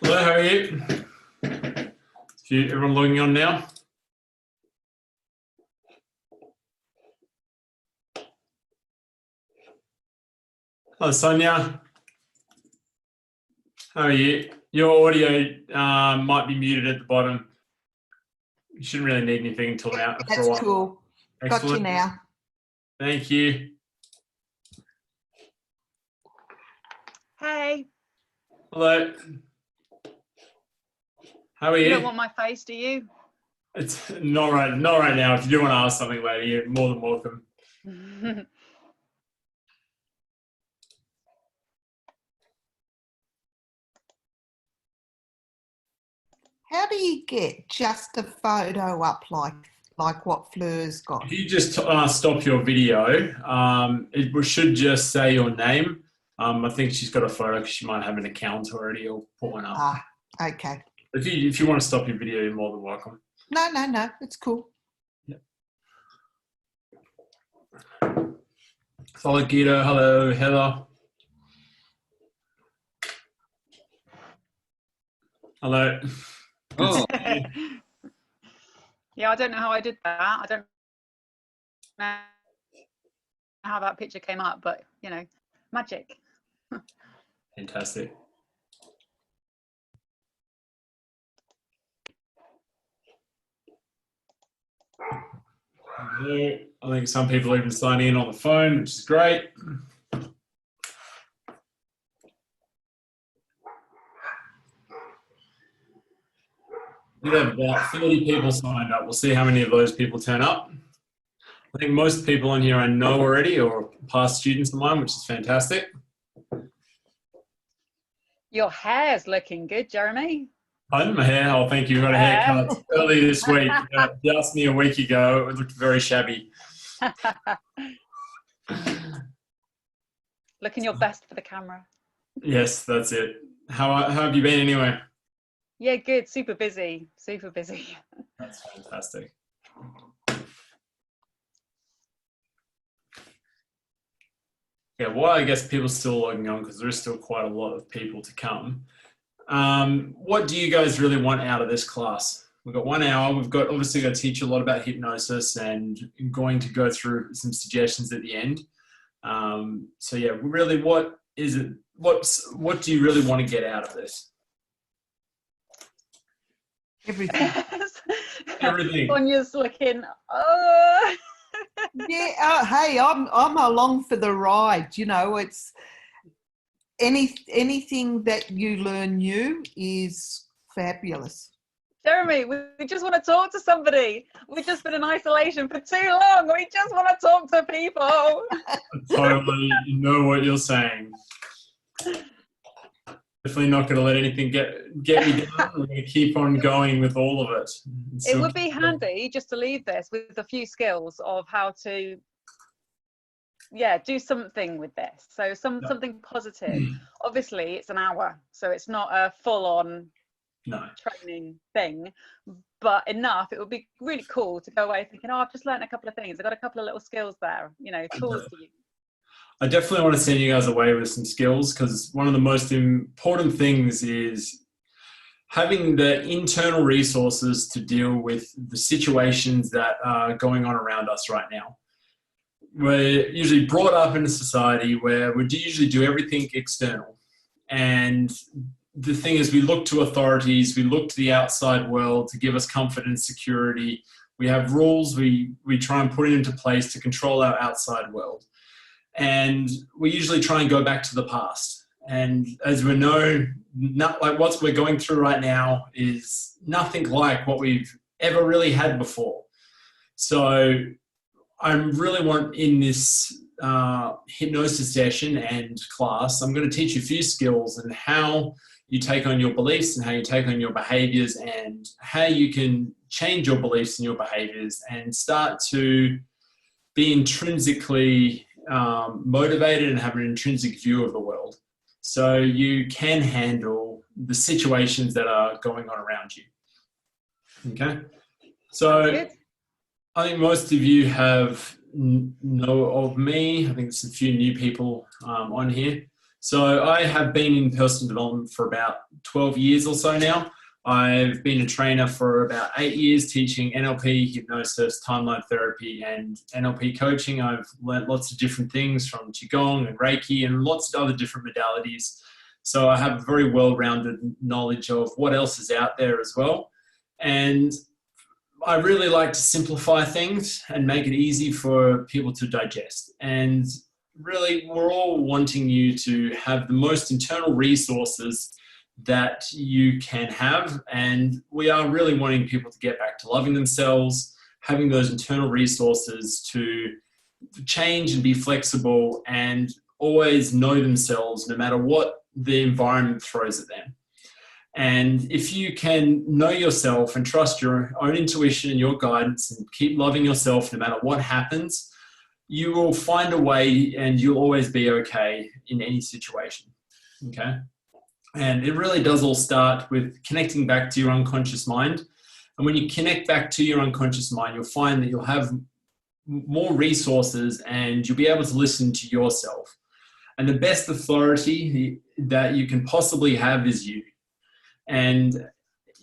Hello, how are you? Everyone logging on now? Hello, Sonia. How are you? Your audio might be muted at the bottom. You shouldn't really need anything until now. That's for a while. cool. Excellent. Got you now. Thank you. Hey. Hello. How are you? You don't want my face, do you? It's not right now. If you do want to ask something later, you're more than welcome. How do you get just a photo up like what Fleur's got? If you just stop your video, it should just say your name. I think she's got a photo because she might have an account already or put one up. Ah, okay. If you want to stop your video, you're more than welcome. No, it's cool. Yep. Hello, Guido. Hello, Heather. Hello. Oh. Yeah, I don't know how I did that. I don't know how that picture came up, but you know, magic. Fantastic. I think some people are even signing in on the phone, which is great. We have about 30 people signed up. We'll see how many of those people turn up. I think most people in here I know already or past students of mine, which is fantastic. Your hair's looking good, Jeremy. Pardon? My hair? Oh, thank you. I got a haircut early this week. You asked me a week ago. It looked very shabby. Looking your best for the camera. Yes, that's it. How have you been anyway? Yeah, good. Super busy. Super busy. That's fantastic. Yeah, well, I guess people are still logging on because there is still quite a lot of people to come. What do you guys really want out of this class? We've got 1 hour. We've got obviously going to teach you a lot about hypnosis and going to go through some suggestions at the end. So yeah, really, what is it? What do you really want to get out of this? Everything. Everything. Sonia's looking. Yeah. Hey, I'm along for the ride. You know, it's anything that you learn new is fabulous. Jeremy, we just want to talk to somebody. We've just been in isolation for too long. We just want to talk to people. Totally know what you're saying. Definitely not going to let anything get me down. We're going to keep on going with all of it. It would be handy just to leave this with a few skills of how to, yeah, do something with this. So something positive. Obviously, it's an hour, so it's not a full-on training thing, but enough. It would be really cool to go away thinking, oh, I've just learned a couple of things. I've got a couple of little skills there, you know, tools to use. I definitely want to send you guys away with some skills because one of the most important things is having the internal resources to deal with the situations that are going on around us right now. We're usually brought up in a society where we usually do everything external. And the thing is, we look to authorities, we look to the outside world to give us comfort and security. We have rules, we try and put it into place to control our outside world. And we usually try and go back to the past. And as we know, like what we're going through right now is nothing like what we've ever really had before. So I really want in this hypnosis session and class, I'm going to teach you a few skills and how you take on your beliefs and how you take on your behaviors and how you can change your beliefs and your behaviors and start to be intrinsically motivated and have an intrinsic view of the world so you can handle the situations that are going on around you. Okay, so I think most of you know of me. I think there's a few new people on here. So I have been in personal development for about 12 years or so now. I've been a trainer for about 8 years, teaching NLP, hypnosis, timeline therapy, and NLP coaching. I've learned lots of different things from Qigong and Reiki and lots of other different modalities. So I have a very well-rounded knowledge of what else is out there as well. And I really like to simplify things and make it easy for people to digest. And really, we're all wanting you to have the most internal resources that you can have. And we are really wanting people to get back to loving themselves, having those internal resources to change and be flexible and always know themselves no matter what the environment throws at them. And if you can know yourself and trust your own intuition and your guidance and keep loving yourself no matter what happens, you will find a way and you'll always be okay in any situation. Okay? And it really does all start with connecting back to your unconscious mind. And when you connect back to your unconscious mind, you'll find that you'll have more resources and you'll be able to listen to yourself. And the best authority that you can possibly have is you. And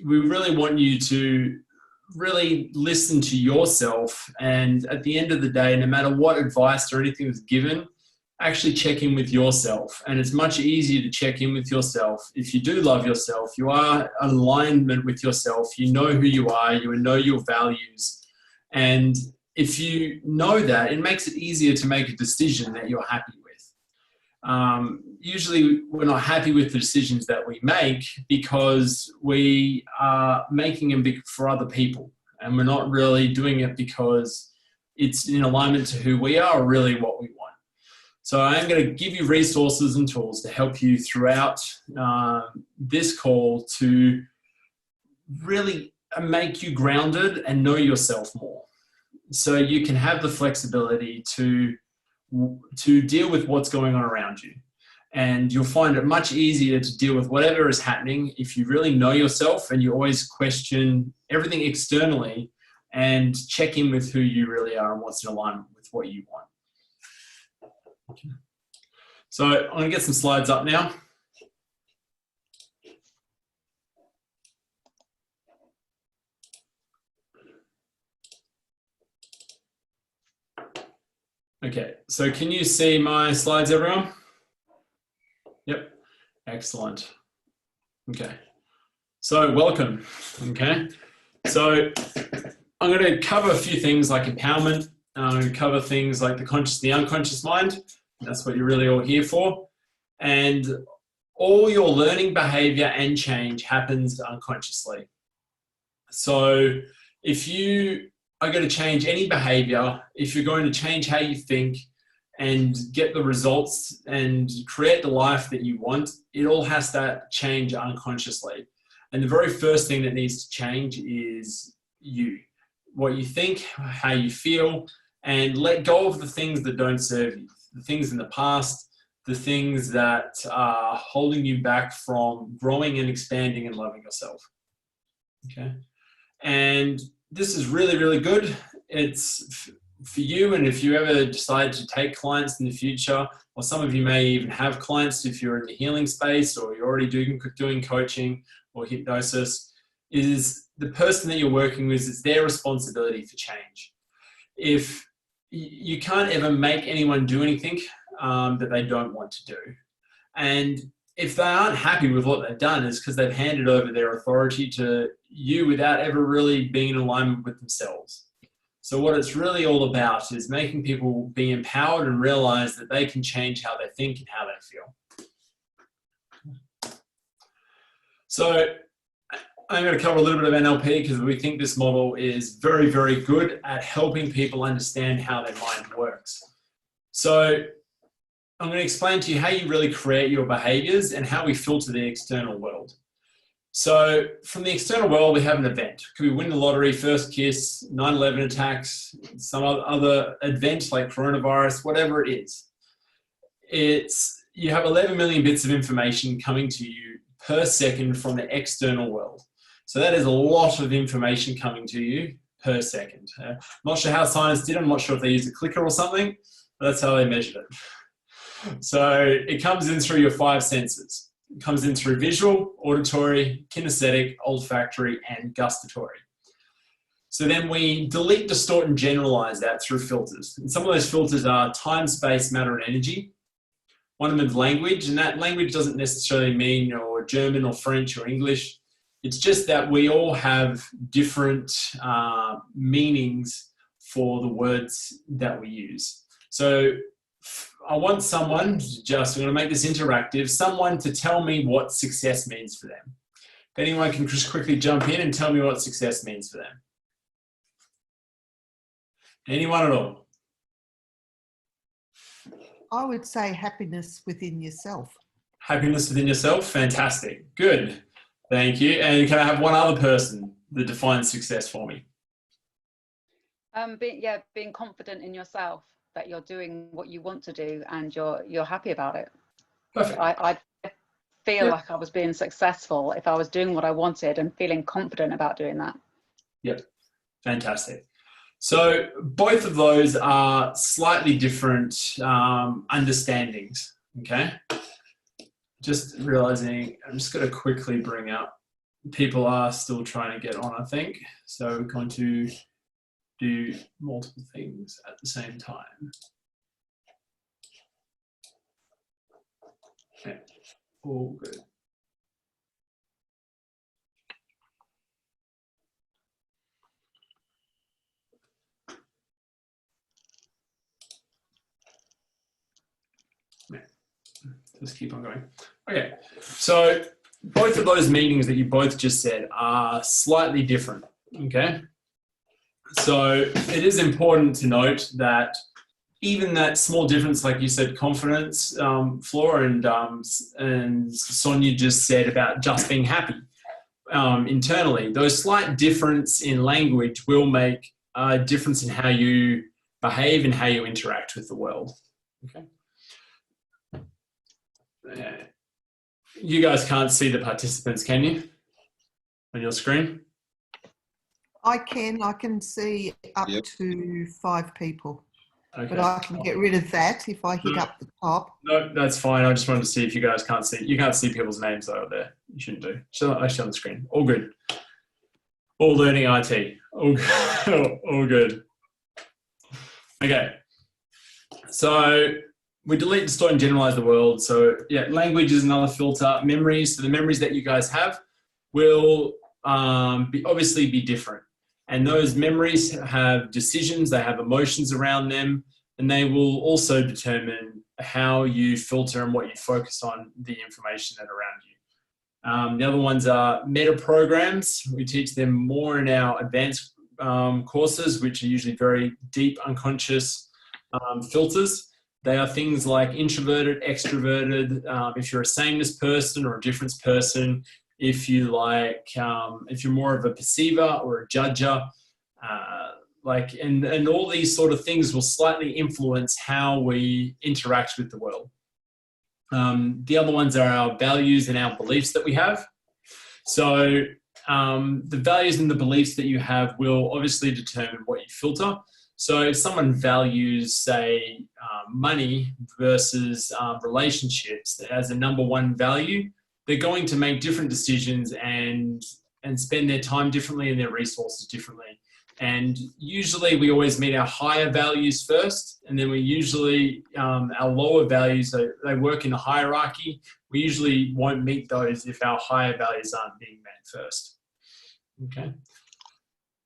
we really want you to really listen to yourself. And at the end of the day, no matter what advice or anything is given, actually check in with yourself. And it's much easier to check in with yourself. If you do love yourself, you are in alignment with yourself, you know who you are, you know your values. And if you know that, it makes it easier to make a decision that you're happy with. Usually we're not happy with the decisions that we make because we are making them for other people, and we're not really doing it because it's in alignment to who we are or really what we want. So I'm going to give you resources and tools to help you throughout this call to really make you grounded and know yourself more, so you can have the flexibility to deal with what's going on around you. And you'll find it much easier to deal with whatever is happening if you really know yourself and you always question everything externally and check in with who you really are and what's in alignment with what you want. Okay. So I'm going to get some slides up now. Okay, so can you see my slides, everyone? Yep, excellent. Okay, so welcome, okay? So I'm going to cover a few things like empowerment. I'm going to cover things like the unconscious mind. That's what you're really all here for. And all your learning behavior and change happens unconsciously. So if you are going to change any behavior, if you're going to change how you think and get the results and create the life that you want, it all has to change unconsciously. And the very first thing that needs to change is you, what you think, how you feel, and let go of the things that don't serve you, the things in the past, the things that are holding you back from growing and expanding and loving yourself. Okay. And this is really, really good. It's for you, and if you ever decide to take clients in the future, or some of you may even have clients if you're in the healing space or you're already doing coaching or hypnosis, is the person that you're working with, is their responsibility for change. If you can't ever make anyone do anything that they don't want to do. And if they aren't happy with what they've done, it's because they've handed over their authority to you without ever really being in alignment with themselves. So what it's really all about is making people be empowered and realize that they can change how they think and how they feel. So I'm going to cover a little bit of NLP because we think this model is very, very good at helping people understand how their mind works. So I'm going to explain to you how you really create your behaviors and how we filter the external world. So from the external world, we have an event. Could be win the lottery, first kiss, 9/11 attacks, some other event like coronavirus, whatever it is. You have 11 million bits of information coming to you per second from the external world. So that is a lot of information coming to you per second. I'm not sure how science did it. I'm not sure if they used a clicker or something, but that's how they measured it. So it comes in through your 5 senses. It comes in through visual, auditory, kinesthetic, olfactory, and gustatory. So then we delete, distort, and generalize that through filters. And some of those filters are time, space, matter, and energy. One of them is language, and that language doesn't necessarily mean or German or French or English. It's just that we all have different meanings for the words that we use. So I want someone, I'm going to make this interactive, someone to tell me what success means for them. If anyone can just quickly jump in and tell me what success means for them. Anyone at all? I would say happiness within yourself. Happiness within yourself? Fantastic. Good. Thank you. And can I have one other person that defines success for me? Being confident in yourself that you're doing what you want to do and you're happy about it. Perfect. I feel like I was being successful if I was doing what I wanted and feeling confident about doing that. Yep. Fantastic. So both of those are slightly different understandings, okay? Just realizing, I'm just going to quickly bring up, people are still trying to get on, I think. So we're going to do multiple things at the same time. Okay, all good. Just keep on going. Okay, so both of those meanings that you both just said are slightly different, okay? So it is important to note that even that small difference, like you said, confidence, Flora and Sonia just said about just being happy internally, those slight difference in language will make a difference in how you behave and how you interact with the world, okay? You guys can't see the participants, can you? On your screen? I can see up to 5 people. Okay. But I can get rid of that if I hit up the top. No, that's fine. I just wanted to see if you guys can't see. You can't see people's names over there. You shouldn't do. Actually on the screen. All good. All learning IT. All good. All good. Okay. So we delete, distort, and generalize the world. So yeah, language is another filter. Memories, so the memories that you guys have will obviously be different. And those memories have decisions, they have emotions around them, and they will also determine how you filter and what you focus on the information that around you. The other ones are meta programs. We teach them more in our advanced courses, which are usually very deep unconscious filters. They are things like introverted, extroverted, if you're a sameness person or a difference person, if you like, if you're more of a perceiver or a judger, and all these sort of things will slightly influence how we interact with the world. The other ones are our values and our beliefs that we have. So the values and the beliefs that you have will obviously determine what you filter. So if someone values, say, money versus relationships as a number one value, they're going to make different decisions and spend their time differently and their resources differently. And usually we always meet our higher values first, and then we usually, our lower values, they work in a hierarchy. We usually won't meet those if our higher values aren't being met first. Okay.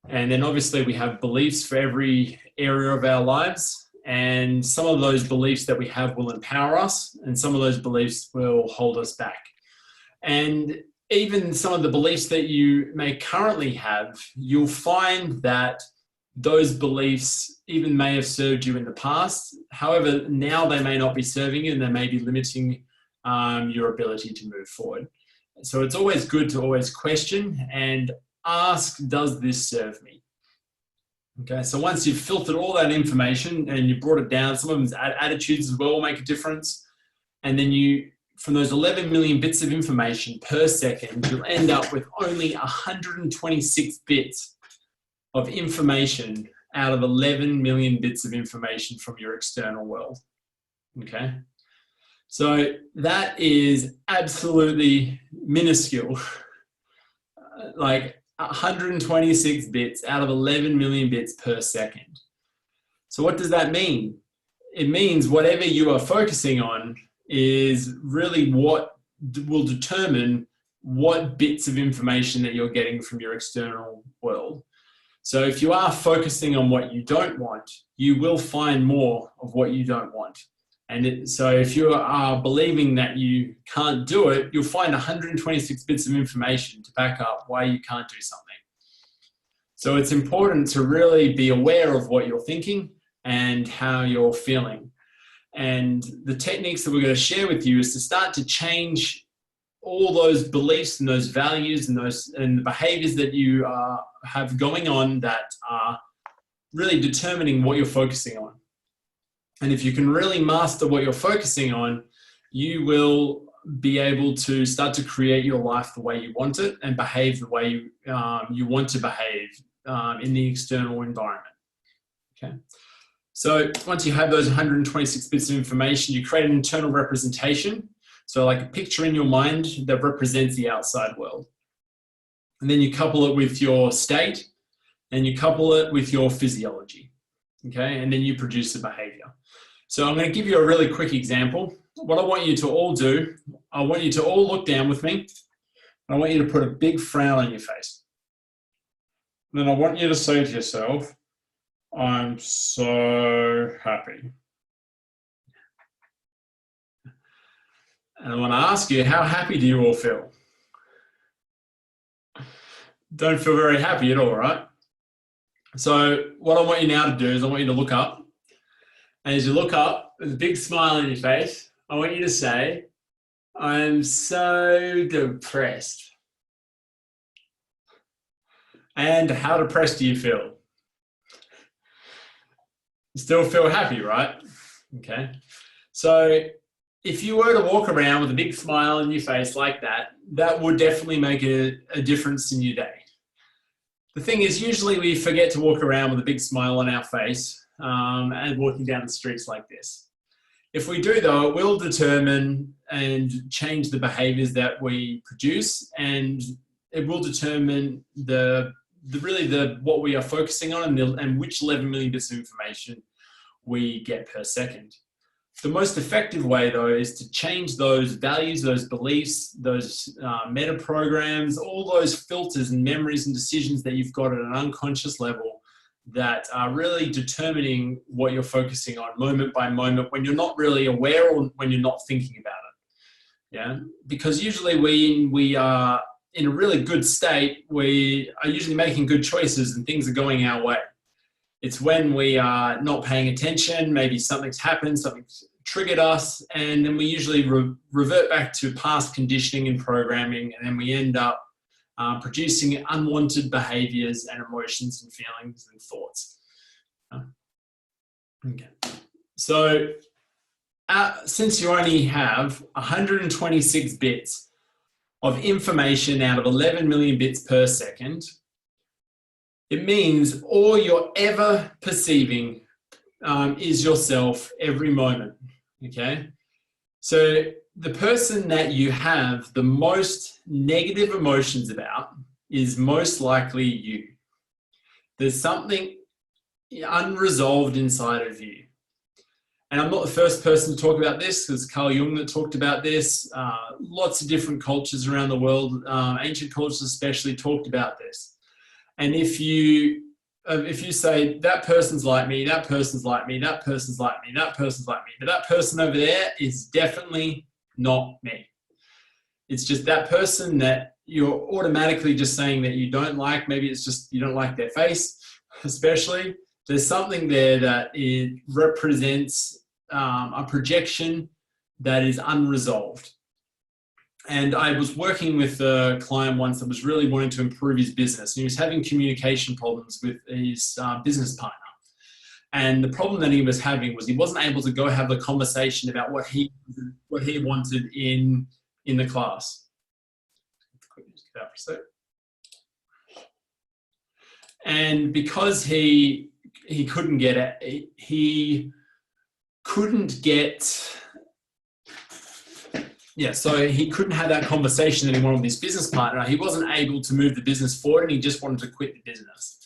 And then obviously we have beliefs for every area of our lives, and some of those beliefs that we have will empower us, and some of those beliefs will hold us back. And even some of the beliefs that you may currently have, you'll find that those beliefs even may have served you in the past. However, now they may not be serving you, and they may be limiting your ability to move forward. So it's always good to always question and ask, does this serve me? Okay, so once you've filtered all that information and you brought it down, some of them's attitudes as well make a difference. And then from those 11 million bits of information per second, you'll end up with only 126 bits of information out of 11 million bits of information from your external world. Okay, So that is absolutely minuscule. Like 126 bits out of 11 million bits per second. So what does that mean? It means whatever you are focusing on is really what will determine what bits of information that you're getting from your external world. So if you are focusing on what you don't want, you will find more of what you don't want. And so if you are believing that you can't do it, you'll find 126 bits of information to back up why you can't do something. So it's important to really be aware of what you're thinking and how you're feeling. And the techniques that we're going to share with you is to start to change all those beliefs and those values and the behaviors that you have going on that are really determining what you're focusing on. And if you can really master what you're focusing on, you will be able to start to create your life the way you want it and behave the way you want to behave in the external environment. Okay. So once you have those 126 bits of information, you create an internal representation. So like a picture in your mind that represents the outside world. And then you couple it with your state and you couple it with your physiology. Okay. And then you produce a behavior. So I'm going to give you a really quick example. What I want you to all do, I want you to all look down with me. I want you to put a big frown on your face. And then I want you to say to yourself, I'm so happy. And I want to ask you, how happy do you all feel? Don't feel very happy at all, right? So what I want you now to do is I want you to look up. And as you look up, with a big smile on your face, I want you to say, I'm so depressed. And how depressed do you feel? You still feel happy, right? Okay. So if you were to walk around with a big smile on your face like that, that would definitely make a difference in your day. The thing is, usually we forget to walk around with a big smile on our face and walking down the streets like this. If we do, though, it will determine and change the behaviors that we produce, and it will determine what we are focusing on and which 11 million bits of information we get per second. The most effective way, though, is to change those values, those beliefs, those meta programs, all those filters and memories and decisions that you've got at an unconscious level that are really determining what you're focusing on moment by moment when you're not really aware or when you're not thinking about it. Yeah, because usually we are in a really good state, we are usually making good choices and things are going our way. It's when we are not paying attention, maybe something's happened, something's triggered us, and then we usually revert back to past conditioning and programming, and then we end up producing unwanted behaviors and emotions and feelings and thoughts. Okay. So since you only have 126 bits of information out of 11 million bits per second, it means all you're ever perceiving is yourself every moment, okay? So the person that you have the most negative emotions about is most likely you. There's something unresolved inside of you. And I'm not the first person to talk about this, because Carl Jung that talked about this. Lots of different cultures around the world, ancient cultures especially, talked about this. And if you say, that person's like me, that person's like me, that person's like me, that person's like me, but that person over there is definitely not me. It's just that person that you're automatically just saying that you don't like. Maybe it's just you don't like their face, especially. There's something there that it represents a projection that is unresolved. And I was working with a client once that was really wanting to improve his business. And he was having communication problems with his business partner. And the problem that he was having was he wasn't able to go have a conversation about what he wanted in the class. Get out for a sec. And because he couldn't get it, he couldn't get Yeah, so he couldn't have that conversation anymore with his business partner. He wasn't able to move the business forward, and he just wanted to quit the business.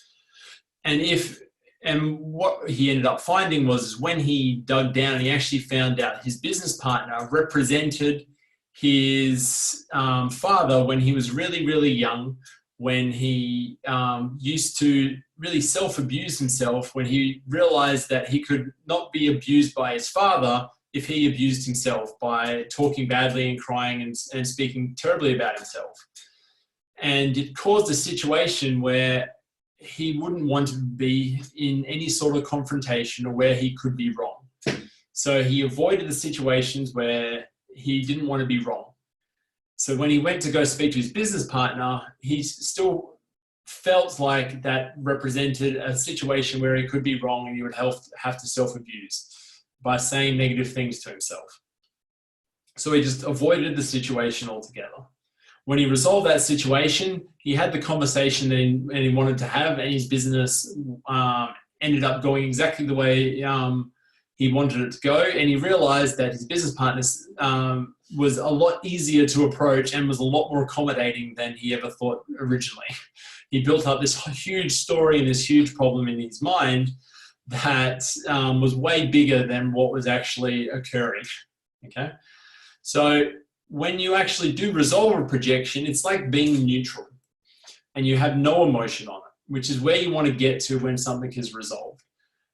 And what he ended up finding was when he dug down, he actually found out his business partner represented his father when he was really, really young, when he used to really self-abuse himself, when he realized that he could not be abused by his father if he abused himself by talking badly and crying and speaking terribly about himself. And it caused a situation where he wouldn't want to be in any sort of confrontation or where he could be wrong. So he avoided the situations where he didn't want to be wrong. So when he went to go speak to his business partner, he still felt like that represented a situation where he could be wrong and he would have to self-abuse by saying negative things to himself. So he just avoided the situation altogether. When he resolved that situation, he had the conversation that he wanted to have, and his business ended up going exactly the way he wanted it to go. And he realized that his business partner was a lot easier to approach and was a lot more accommodating than he ever thought originally. He built up this huge story and this huge problem in his mind that was way bigger than what was actually occurring. Okay, so when you actually do resolve a projection, it's like being neutral and you have no emotion on it, which is where you want to get to when something is resolved.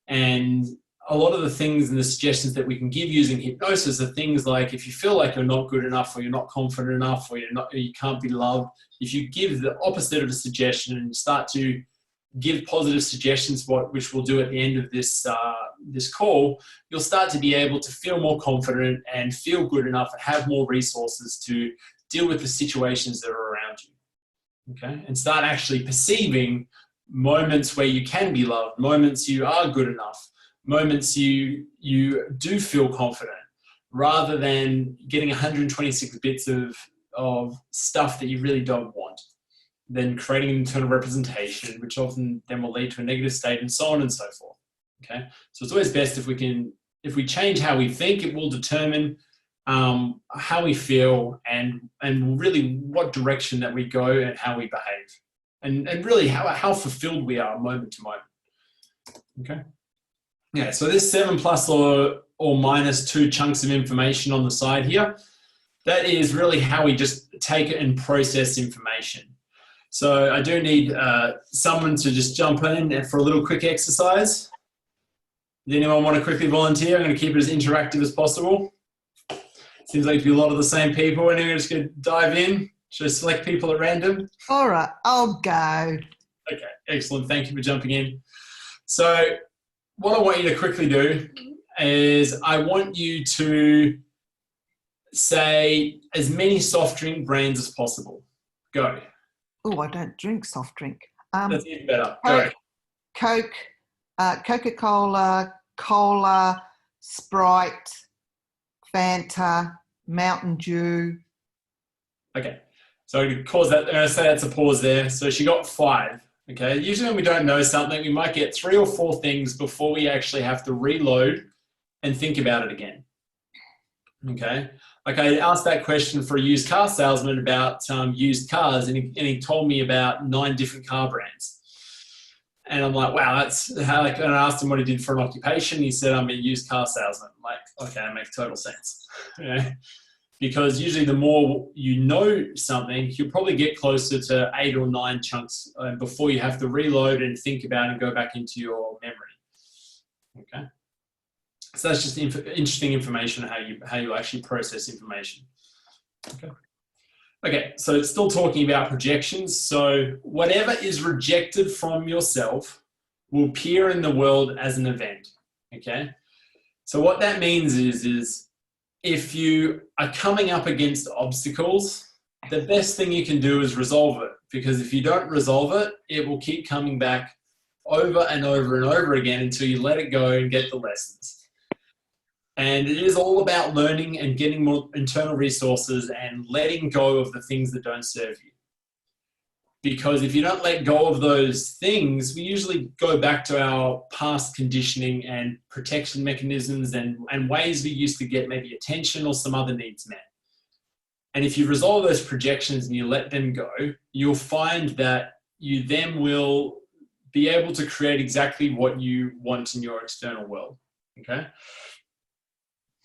And a lot of the things and the suggestions that we can give using hypnosis are things like, if you feel like you're not good enough, or you're not confident enough, or you can't be loved, if you give the opposite of a suggestion and start to give positive suggestions, which we'll do at the end of this call, you'll start to be able to feel more confident and feel good enough and have more resources to deal with the situations that are around you. Okay, and start actually perceiving moments where you can be loved, moments you are good enough, moments you do feel confident, rather than getting 126 bits of stuff that you really don't want. Then creating an internal representation, which often then will lead to a negative state, and so on and so forth. Okay, so it's always best if we change how we think, it will determine how we feel and really what direction that we go and how we behave, and really how fulfilled we are moment to moment. Okay, yeah. So there's 7 plus or minus 2 chunks of information on the side here. That is really how we just take it and process information. So I do need someone to just jump in for a little quick exercise. Does anyone want to quickly volunteer? I'm going to keep it as interactive as possible. Seems like to be a lot of the same people. And we're just going to dive in. Should I select people at random? All right, I'll go. Okay, excellent. Thank you for jumping in. So what I want you to quickly do is I want you to say as many soft drink brands as possible. Go. Oh, I don't drink soft drink. That's even better. Coke, Coca-Cola, Cola, Sprite, Fanta, Mountain Dew. Okay, so I'm going to pause that. I'm going to say that's a pause there. So she got 5. Okay, usually when we don't know something, we might get 3 or 4 things before we actually have to reload and think about it again. Okay, like I asked that question for a used car salesman about used cars, and he told me about 9 different car brands. And I'm like, wow, that's how. Like, and I asked him what he did for an occupation. He said, I'm a used car salesman. I'm like, okay, that makes total sense. Yeah. Because usually the more you know something, you'll probably get closer to 8 or 9 chunks before you have to reload and think about and go back into your memory. Okay. So that's just interesting information how you actually process information. Okay. Okay, so it's still talking about projections. So whatever is rejected from yourself will appear in the world as an event. Okay. So what that means is if you are coming up against obstacles, the best thing you can do is resolve it, because if you don't resolve it, it will keep coming back over and over and over again until you let it go and get the lessons. And it is all about learning and getting more internal resources and letting go of the things that don't serve you. Because if you don't let go of those things, we usually go back to our past conditioning and protection mechanisms and ways we used to get maybe attention or some other needs met. And if you resolve those projections and you let them go, you'll find that you then will be able to create exactly what you want in your external world, okay?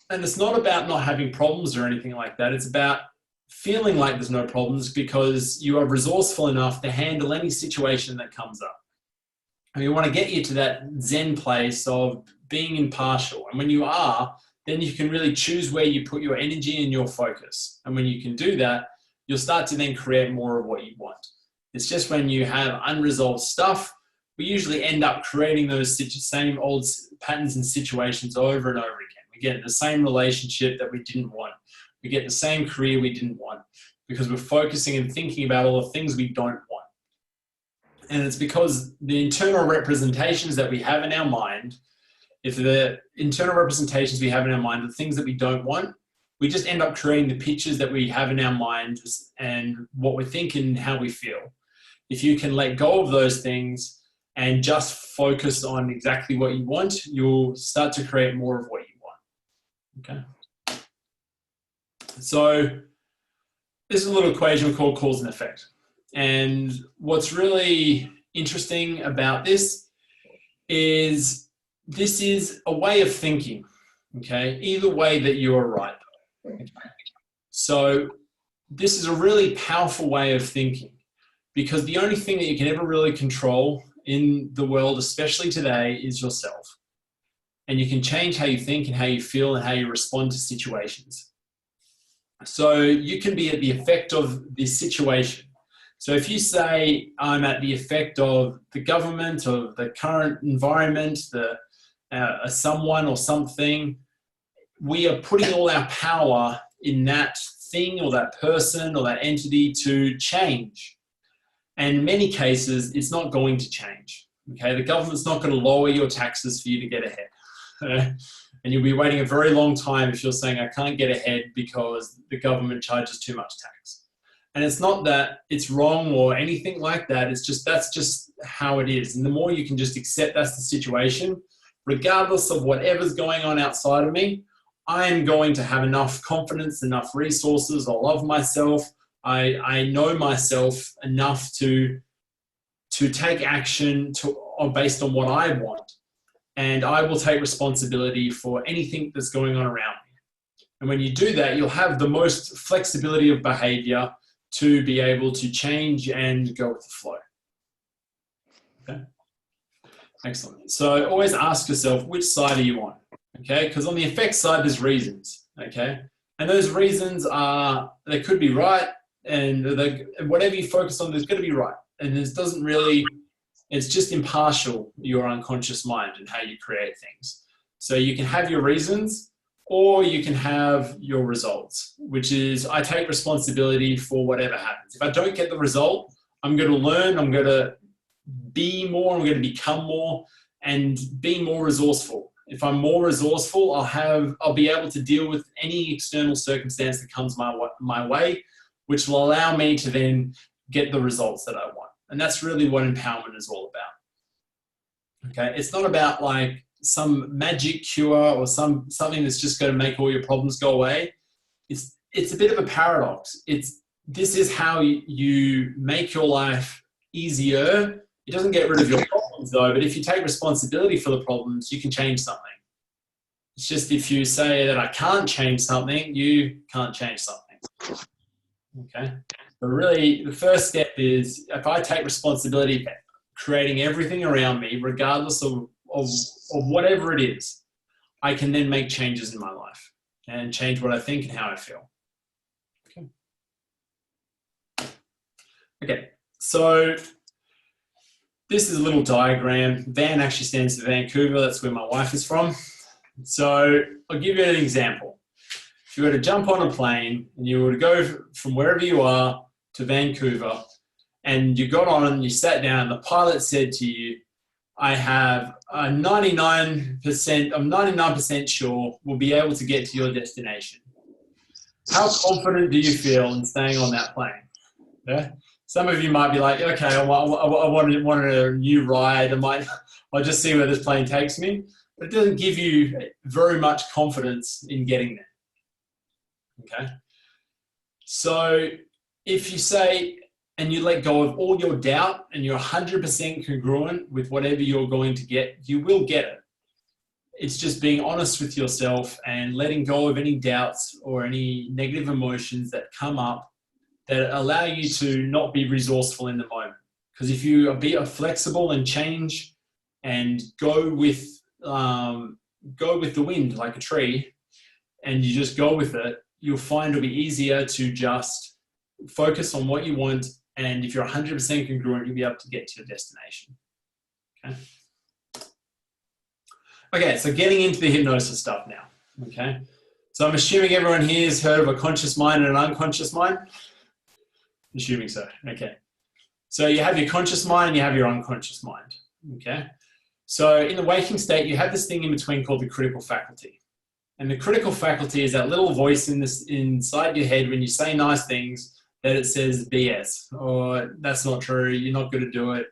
And it's not about not having problems or anything like that. It's about feeling like there's no problems because you are resourceful enough to handle any situation that comes up. And we want to get you to that Zen place of being impartial. And when you are, then you can really choose where you put your energy and your focus. And when you can do that, you'll start to then create more of what you want. It's just when you have unresolved stuff, we usually end up creating those same old patterns and situations over and over again. We get the same relationship that we didn't want. We get the same career we didn't want because we're focusing and thinking about all the things we don't want. And it's because the internal representations that we have in our mind, if the internal representations we have in our mind are things that we don't want, we just end up creating the pictures that we have in our mind and what we're thinking and how we feel. If you can let go of those things and just focus on exactly what you want, you'll start to create more of what you want. Okay. So this is a little equation called cause and effect. And what's really interesting about this is a way of thinking, okay? Either way that you are right. Okay? So this is a really powerful way of thinking because the only thing that you can ever really control in the world, especially today, is yourself. And you can change how you think and how you feel and how you respond to situations. So you can be at the effect of this situation. So if you say, I'm at the effect of the government, of the current environment, someone or something, we are putting all our power in that thing or that person or that entity to change. And in many cases, it's not going to change. Okay, the government's not going to lower your taxes for you to get ahead. And you'll be waiting a very long time if you're saying, I can't get ahead because the government charges too much tax. And it's not that it's wrong or anything like that. It's just, that's just how it is. And the more you can just accept that's the situation, regardless of whatever's going on outside of me, I am going to have enough confidence, enough resources. I love myself. I know myself enough to take action based on what I want. And I will take responsibility for anything that's going on around me. And when you do that, you'll have the most flexibility of behavior to be able to change and go with the flow. Okay, excellent. So always ask yourself, which side are you on? Okay, because on the effect side, there's reasons. Okay, and those reasons they could be right, and whatever you focus on, there's going to be right. And this doesn't really, it's just impartial, your unconscious mind and how you create things. So you can have your reasons, or you can have your results, which is I take responsibility for whatever happens. If I don't get the result, I'm going to learn, I'm going to be more, I'm going to become more and be more resourceful. If I'm more resourceful, I'll be able to deal with any external circumstance that comes my way, which will allow me to then get the results that I want. And that's really what empowerment is all about. Okay, it's not about like some magic cure or something that's just going to make all your problems go away. It's a bit of a paradox. This is how you make your life easier. It doesn't get rid of your problems though, but if you take responsibility for the problems, you can change something. It's just if you say that I can't change something, you can't change something. Okay. But really, the first step is if I take responsibility for creating everything around me, regardless of whatever it is, I can then make changes in my life and change what I think and how I feel. Okay, so this is a little diagram. Van actually stands for Vancouver. That's where my wife is from. So I'll give you an example. If you were to jump on a plane and you were to go from wherever you are to Vancouver, and you got on and you sat down, and the pilot said to you, I have a 99%, I'm 99% sure we'll be able to get to your destination. How confident do you feel in staying on that plane? Yeah? Some of you might be like, okay, I wanted a new ride. I'll just see where this plane takes me. But it doesn't give you very much confidence in getting there. Okay. So if you say, and you let go of all your doubt and you're 100% congruent with whatever you're going to get, you will get it. It's just being honest with yourself and letting go of any doubts or any negative emotions that come up that allow you to not be resourceful in the moment. Because if you are flexible and change and go with the wind like a tree, and you just go with it, you'll find it'll be easier to just focus on what you want. And if you're 100% congruent, you'll be able to get to your destination. Okay. Okay, so getting into the hypnosis stuff now. Okay. So I'm assuming everyone here has heard of a conscious mind and an unconscious mind. Assuming so. Okay. So you have your conscious mind and you have your unconscious mind. Okay. So in the waking state, you have this thing in between called the critical faculty. And the critical faculty is that little voice inside your head when you say nice things that it says BS, or that's not true, you're not going to do it.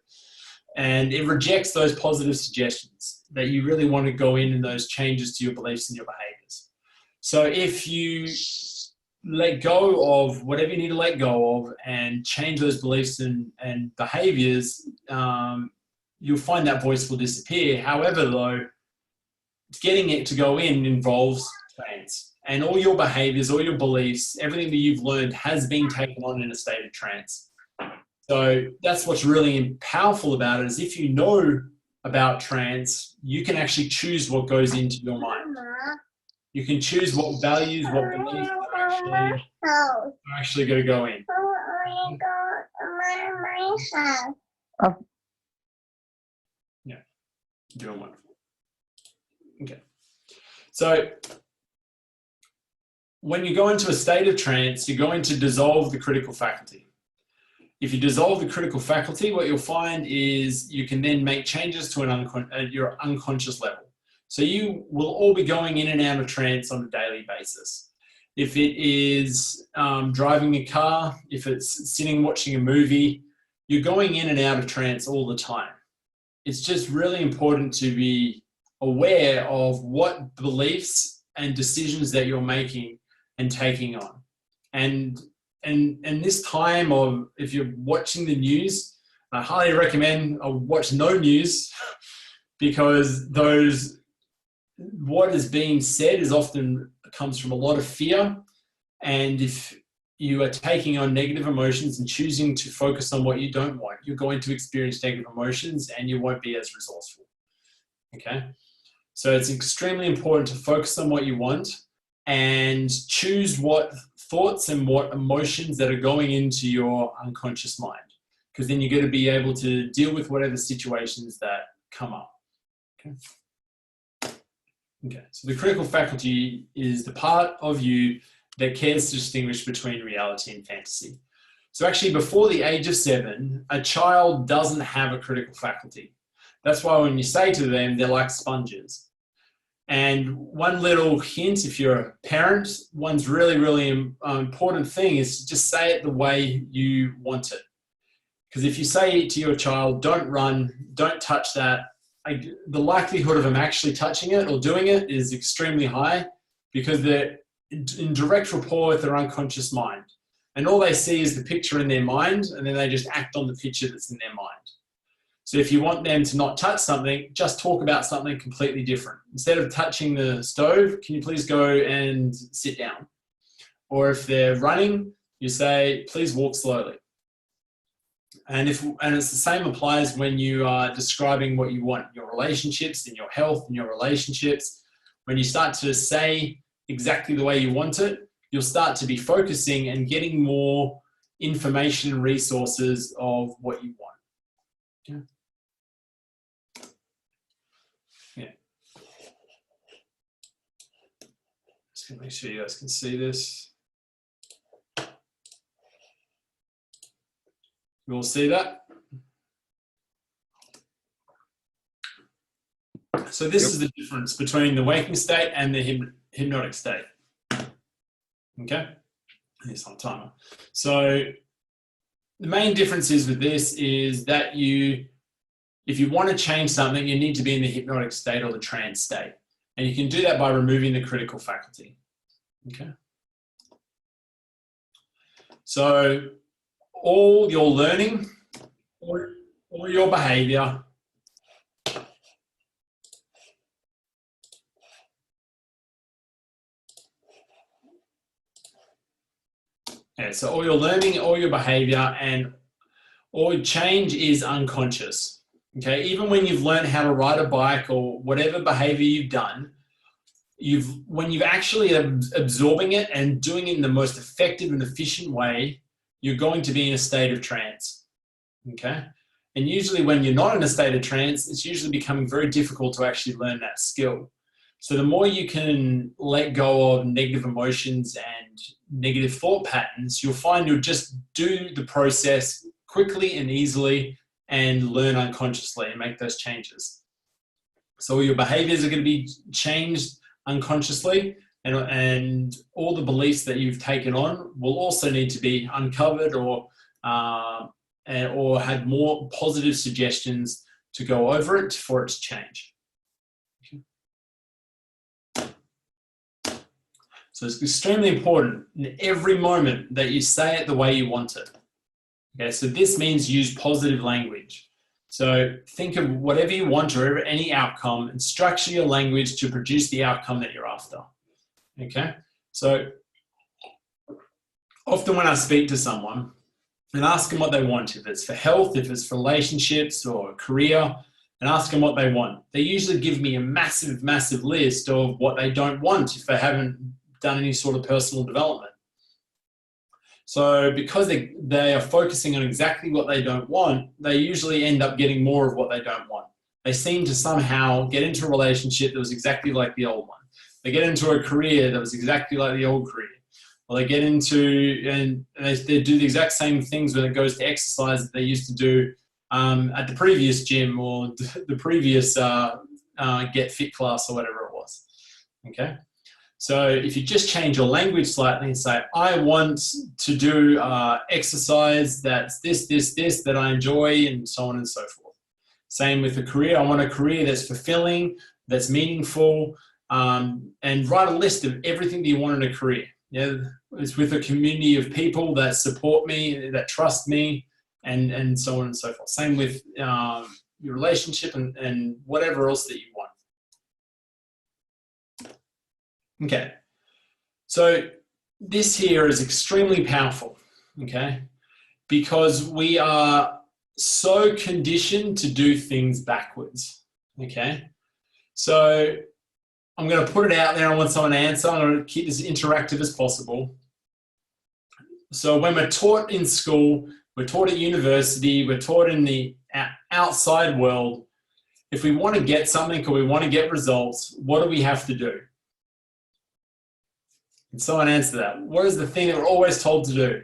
And it rejects those positive suggestions that you really want to go in those changes to your beliefs and your behaviors. So if you let go of whatever you need to let go of and change those beliefs and behaviors, you'll find that voice will disappear. However, though, getting it to go in involves trance. And all your behaviors, all your beliefs, everything that you've learned has been taken on in a state of trance. So that's what's really powerful about it, is if you know about trance, you can actually choose what goes into your mind. You can choose what values, what beliefs are actually going to go in. Yeah, doing wonderful. Okay. So when you go into a state of trance, you're going to dissolve the critical faculty. If you dissolve the critical faculty, what you'll find is you can then make changes to your unconscious level. So you will all be going in and out of trance on a daily basis. If it is driving a car, if it's sitting watching a movie, you're going in and out of trance all the time. It's just really important to be aware of what beliefs and decisions that you're making and taking on. And this time of, if you're watching the news, I highly recommend watch no news, because what is being said is often comes from a lot of fear. And if you are taking on negative emotions and choosing to focus on what you don't want, you're going to experience negative emotions and you won't be as resourceful. Okay. So it's extremely important to focus on what you want and choose what thoughts and what emotions that are going into your unconscious mind, because then you're going to be able to deal with whatever situations that come up. Okay. Okay. So the critical faculty is the part of you that cares to distinguish between reality and fantasy. So actually, before the age of 7, a child doesn't have a critical faculty. That's why when you say to them, they're like sponges. And one little hint, if you're a parent, one's really, really important thing is to just say it the way you want it. Because if you say to your child, don't run, don't touch that, the likelihood of them actually touching it or doing it is extremely high, because they're in direct rapport with their unconscious mind. And all they see is the picture in their mind, and then they just act on the picture that's in their mind. So if you want them to not touch something, just talk about something completely different. Instead of touching the stove, can you please go and sit down? Or if they're running, you say, please walk slowly. And it's the same applies when you are describing what you want, your relationships and your health and your relationships. When you start to say exactly the way you want it, you'll start to be focusing and getting more information and resources of what you want. Okay. Yeah. Just gonna make sure you guys can see this. You all see that? So this is the difference between the waking state and the hypnotic state. Okay, it's on timer. So the main difference is with this is that if you want to change something, you need to be in the hypnotic state or the trance state. And you can do that by removing the critical faculty. Okay. So all your learning, all your behavior, so all your learning, all your behavior, and all change is unconscious. Okay, even when you've learned how to ride a bike or whatever behavior you've done, when you've actually absorbing it and doing it in the most effective and efficient way, you're going to be in a state of trance. Okay, and usually when you're not in a state of trance, it's usually becoming very difficult to actually learn that skill. So the more you can let go of negative emotions and negative thought patterns, you'll find you'll just do the process quickly and easily and learn unconsciously and make those changes. So your behaviors are going to be changed unconsciously, and all the beliefs that you've taken on will also need to be uncovered or had more positive suggestions to go over it for its change. So it's extremely important in every moment that you say it the way you want it. Okay, so this means use positive language. So think of whatever you want or any outcome and structure your language to produce the outcome that you're after. Okay, so often when I speak to someone and ask them what they want, if it's for health, if it's for relationships or career, and ask them what they want, they usually give me a massive, massive list of what they don't want if they haven't done any sort of personal development. So because they are focusing on exactly what they don't want, they usually end up getting more of what they don't want. They seem to somehow get into a relationship that was exactly like the old one. They get into a career that was exactly like the old career. Or they get into, and they do the exact same things when it goes to exercise that they used to do at the previous gym or the previous Get Fit class or whatever it was. Okay. So if you just change your language slightly and say, I want to do exercise that's this, that I enjoy, and so on and so forth. Same with a career. I want a career that's fulfilling, that's meaningful, and write a list of everything that you want in a career. Yeah, it's with a community of people that support me, that trust me, and so on and so forth. Same with your relationship and whatever else that you want. Okay, so this here is extremely powerful, okay, because we are so conditioned to do things backwards, okay? So I'm going to put it out there. I want someone to answer. I'm going to keep this interactive as possible. So when we're taught in school, we're taught at university, we're taught in the outside world, if we want to get something or we want to get results, what do we have to do? Can someone answer that? What is the thing that we're always told to do?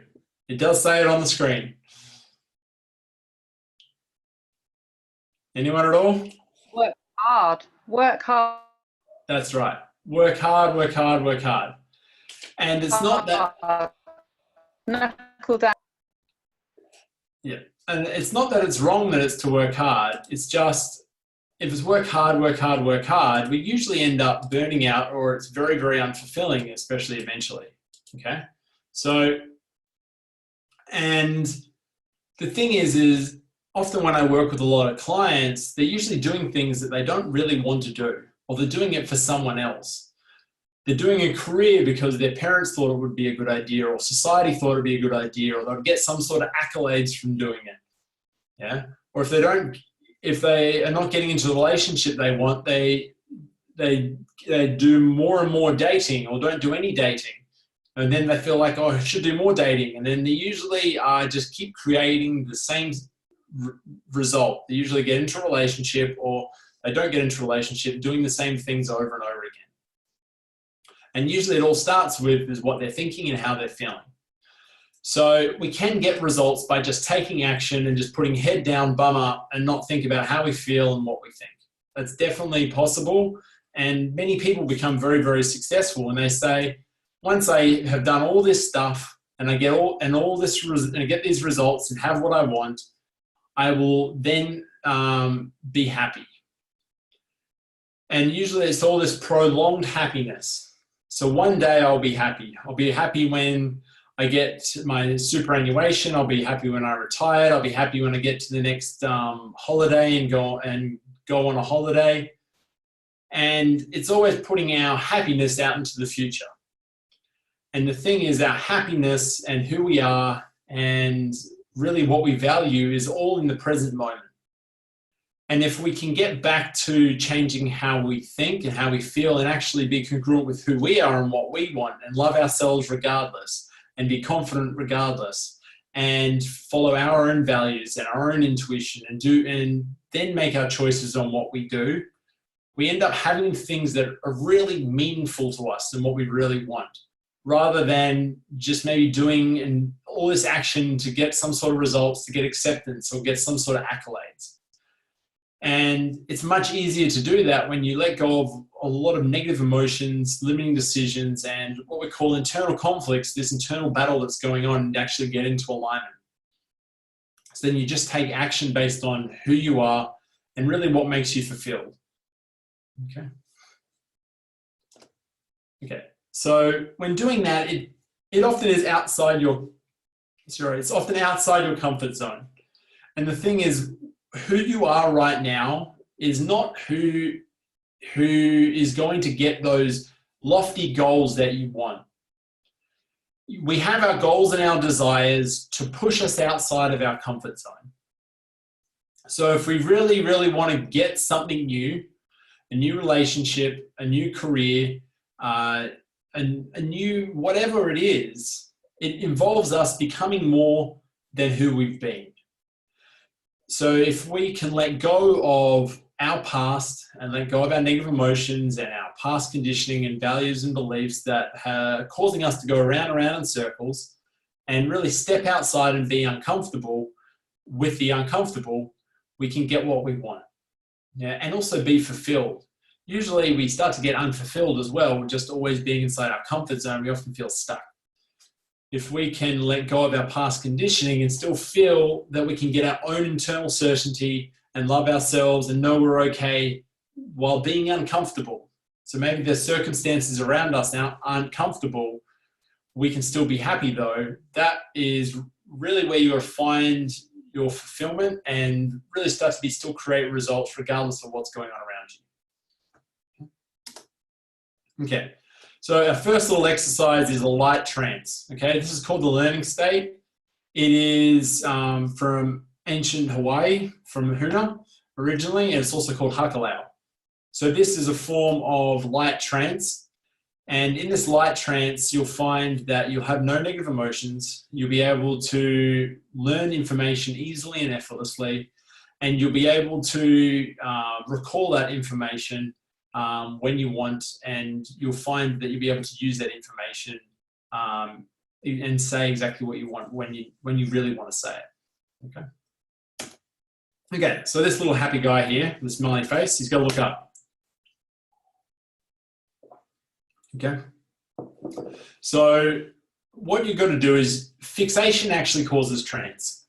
It does say it on the screen. Anyone at all? Work hard. Work hard. That's right. Work hard, work hard, work hard. And it's not that... Knuckle down. Yeah. And it's not that it's wrong that it's to work hard. It's just, if it's work hard, work hard, work hard, we usually end up burning out, or it's very, very unfulfilling, especially eventually, okay? So, and the thing is often when I work with a lot of clients, they're usually doing things that they don't really want to do, or they're doing it for someone else. They're doing a career because their parents thought it would be a good idea, or society thought it'd be a good idea, or they'll get some sort of accolades from doing it, yeah? Or if they are not getting into the relationship they want, they do more and more dating or don't do any dating. And then they feel like, oh, I should do more dating. And then they usually just keep creating the same result. They usually get into a relationship, or they don't get into a relationship, doing the same things over and over again. And usually it all starts with is what they're thinking and how they're feeling. So we can get results by just taking action and just putting head down, bum up, and not think about how we feel and what we think. That's definitely possible. And many people become very, very successful. And they say, once I have done all this stuff and I get these results and have what I want, I will then be happy. And usually it's all this prolonged happiness. So one day I'll be happy. I'll be happy when I get my superannuation. I'll be happy when I retire. I'll be happy when I get to the next holiday and go on a holiday. And it's always putting our happiness out into the future. And the thing is, our happiness and who we are and really what we value is all in the present moment. And if we can get back to changing how we think and how we feel and actually be congruent with who we are and what we want and love ourselves regardless and be confident regardless and follow our own values and our own intuition and then make our choices on what we do, we end up having things that are really meaningful to us and what we really want, rather than just maybe doing and all this action to get some sort of results, to get acceptance or get some sort of accolades. And it's much easier to do that when you let go of a lot of negative emotions, limiting decisions, and what we call internal conflicts, this internal battle that's going on, and actually get into alignment. So then you just take action based on who you are and really what makes you fulfilled. Okay. Okay. So when doing that, it often is outside your, it's often outside your comfort zone. And the thing is, who you are right now is not who is going to get those lofty goals that you want. We have our goals and our desires to push us outside of our comfort zone. So if we really, really want to get something new, a new relationship, a new career, a new whatever it is, it involves us becoming more than who we've been. So if we can let go of our past and let go of our negative emotions and our past conditioning and values and beliefs that are causing us to go around and around in circles and really step outside and be uncomfortable with the uncomfortable, we can get what we want. Yeah, and also be fulfilled. Usually we start to get unfulfilled as well. We're just always being inside our comfort zone. We often feel stuck. If we can let go of our past conditioning and still feel that we can get our own internal certainty and love ourselves and know we're okay while being uncomfortable. So maybe the circumstances around us now aren't comfortable. We can still be happy though. That is really where you'll find your fulfillment and really start to still create results regardless of what's going on around you. Okay. So our first little exercise is a light trance. Okay, this is called the learning state. It is from ancient Hawaii, from Huna originally, and it's also called Hakalau. So this is a form of light trance. And in this light trance, you'll find that you'll have no negative emotions. You'll be able to learn information easily and effortlessly. And you'll be able to recall that information when you want, and you'll find that you'll be able to use that information and say exactly what you want when you really want to say it. Okay. Okay, so this little happy guy here, this smiling face, he's got to look up. Okay. So what you've got to do is fixation actually causes trance.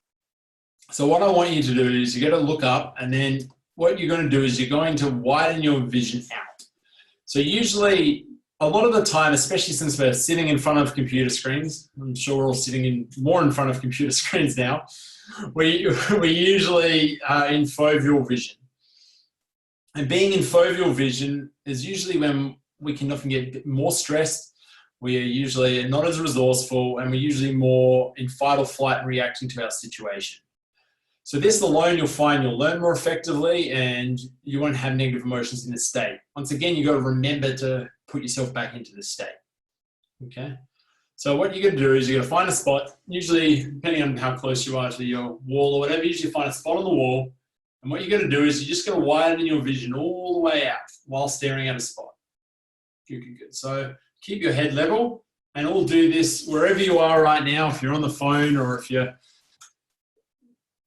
So what I want you to do is you got to look up, and then what you're going to do is you're going to widen your vision out. So usually, a lot of the time, especially since we're sitting in front of computer screens, I'm sure we're all sitting more in front of computer screens now, we usually are in foveal vision. And being in foveal vision is usually when we can often get a bit more stressed, we are usually not as resourceful, and we're usually more in fight or flight and reacting to our situation. So this alone, you'll find you'll learn more effectively and you won't have negative emotions in this state. Once again, you've got to remember to put yourself back into this state. Okay. So what you're going to do is you're going to find a spot, usually depending on how close you are to your wall or whatever, usually find a spot on the wall. And what you're going to do is you're just going to widen your vision all the way out while staring at a spot. Good. So keep your head level, and we'll do this wherever you are right now. If you're on the phone or if you're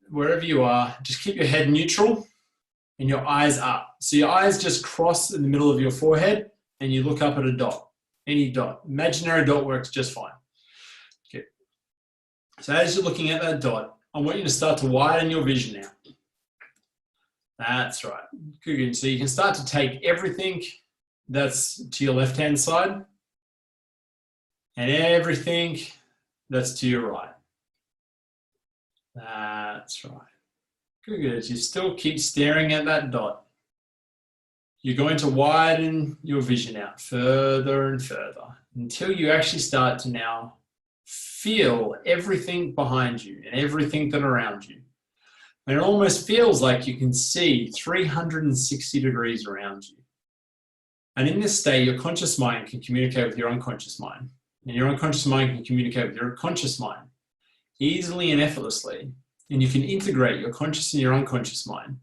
wherever you are, just keep your head neutral and your eyes up. So your eyes just cross in the middle of your forehead and you look up at a dot, any dot. Imaginary dot works just fine. Okay. So as you're looking at that dot, I want you to start to widen your vision now. That's right. Good. So you can start to take everything that's to your left-hand side and everything That's to your right. That's right. Good. You still keep staring at that dot. You're going to widen your vision out further and further until you actually start to now feel everything behind you and everything that around you. And it almost feels like you can see 360 degrees around you. And in this state, your conscious mind can communicate with your unconscious mind. And your unconscious mind can communicate with your conscious mind easily and effortlessly. And you can integrate your conscious and your unconscious mind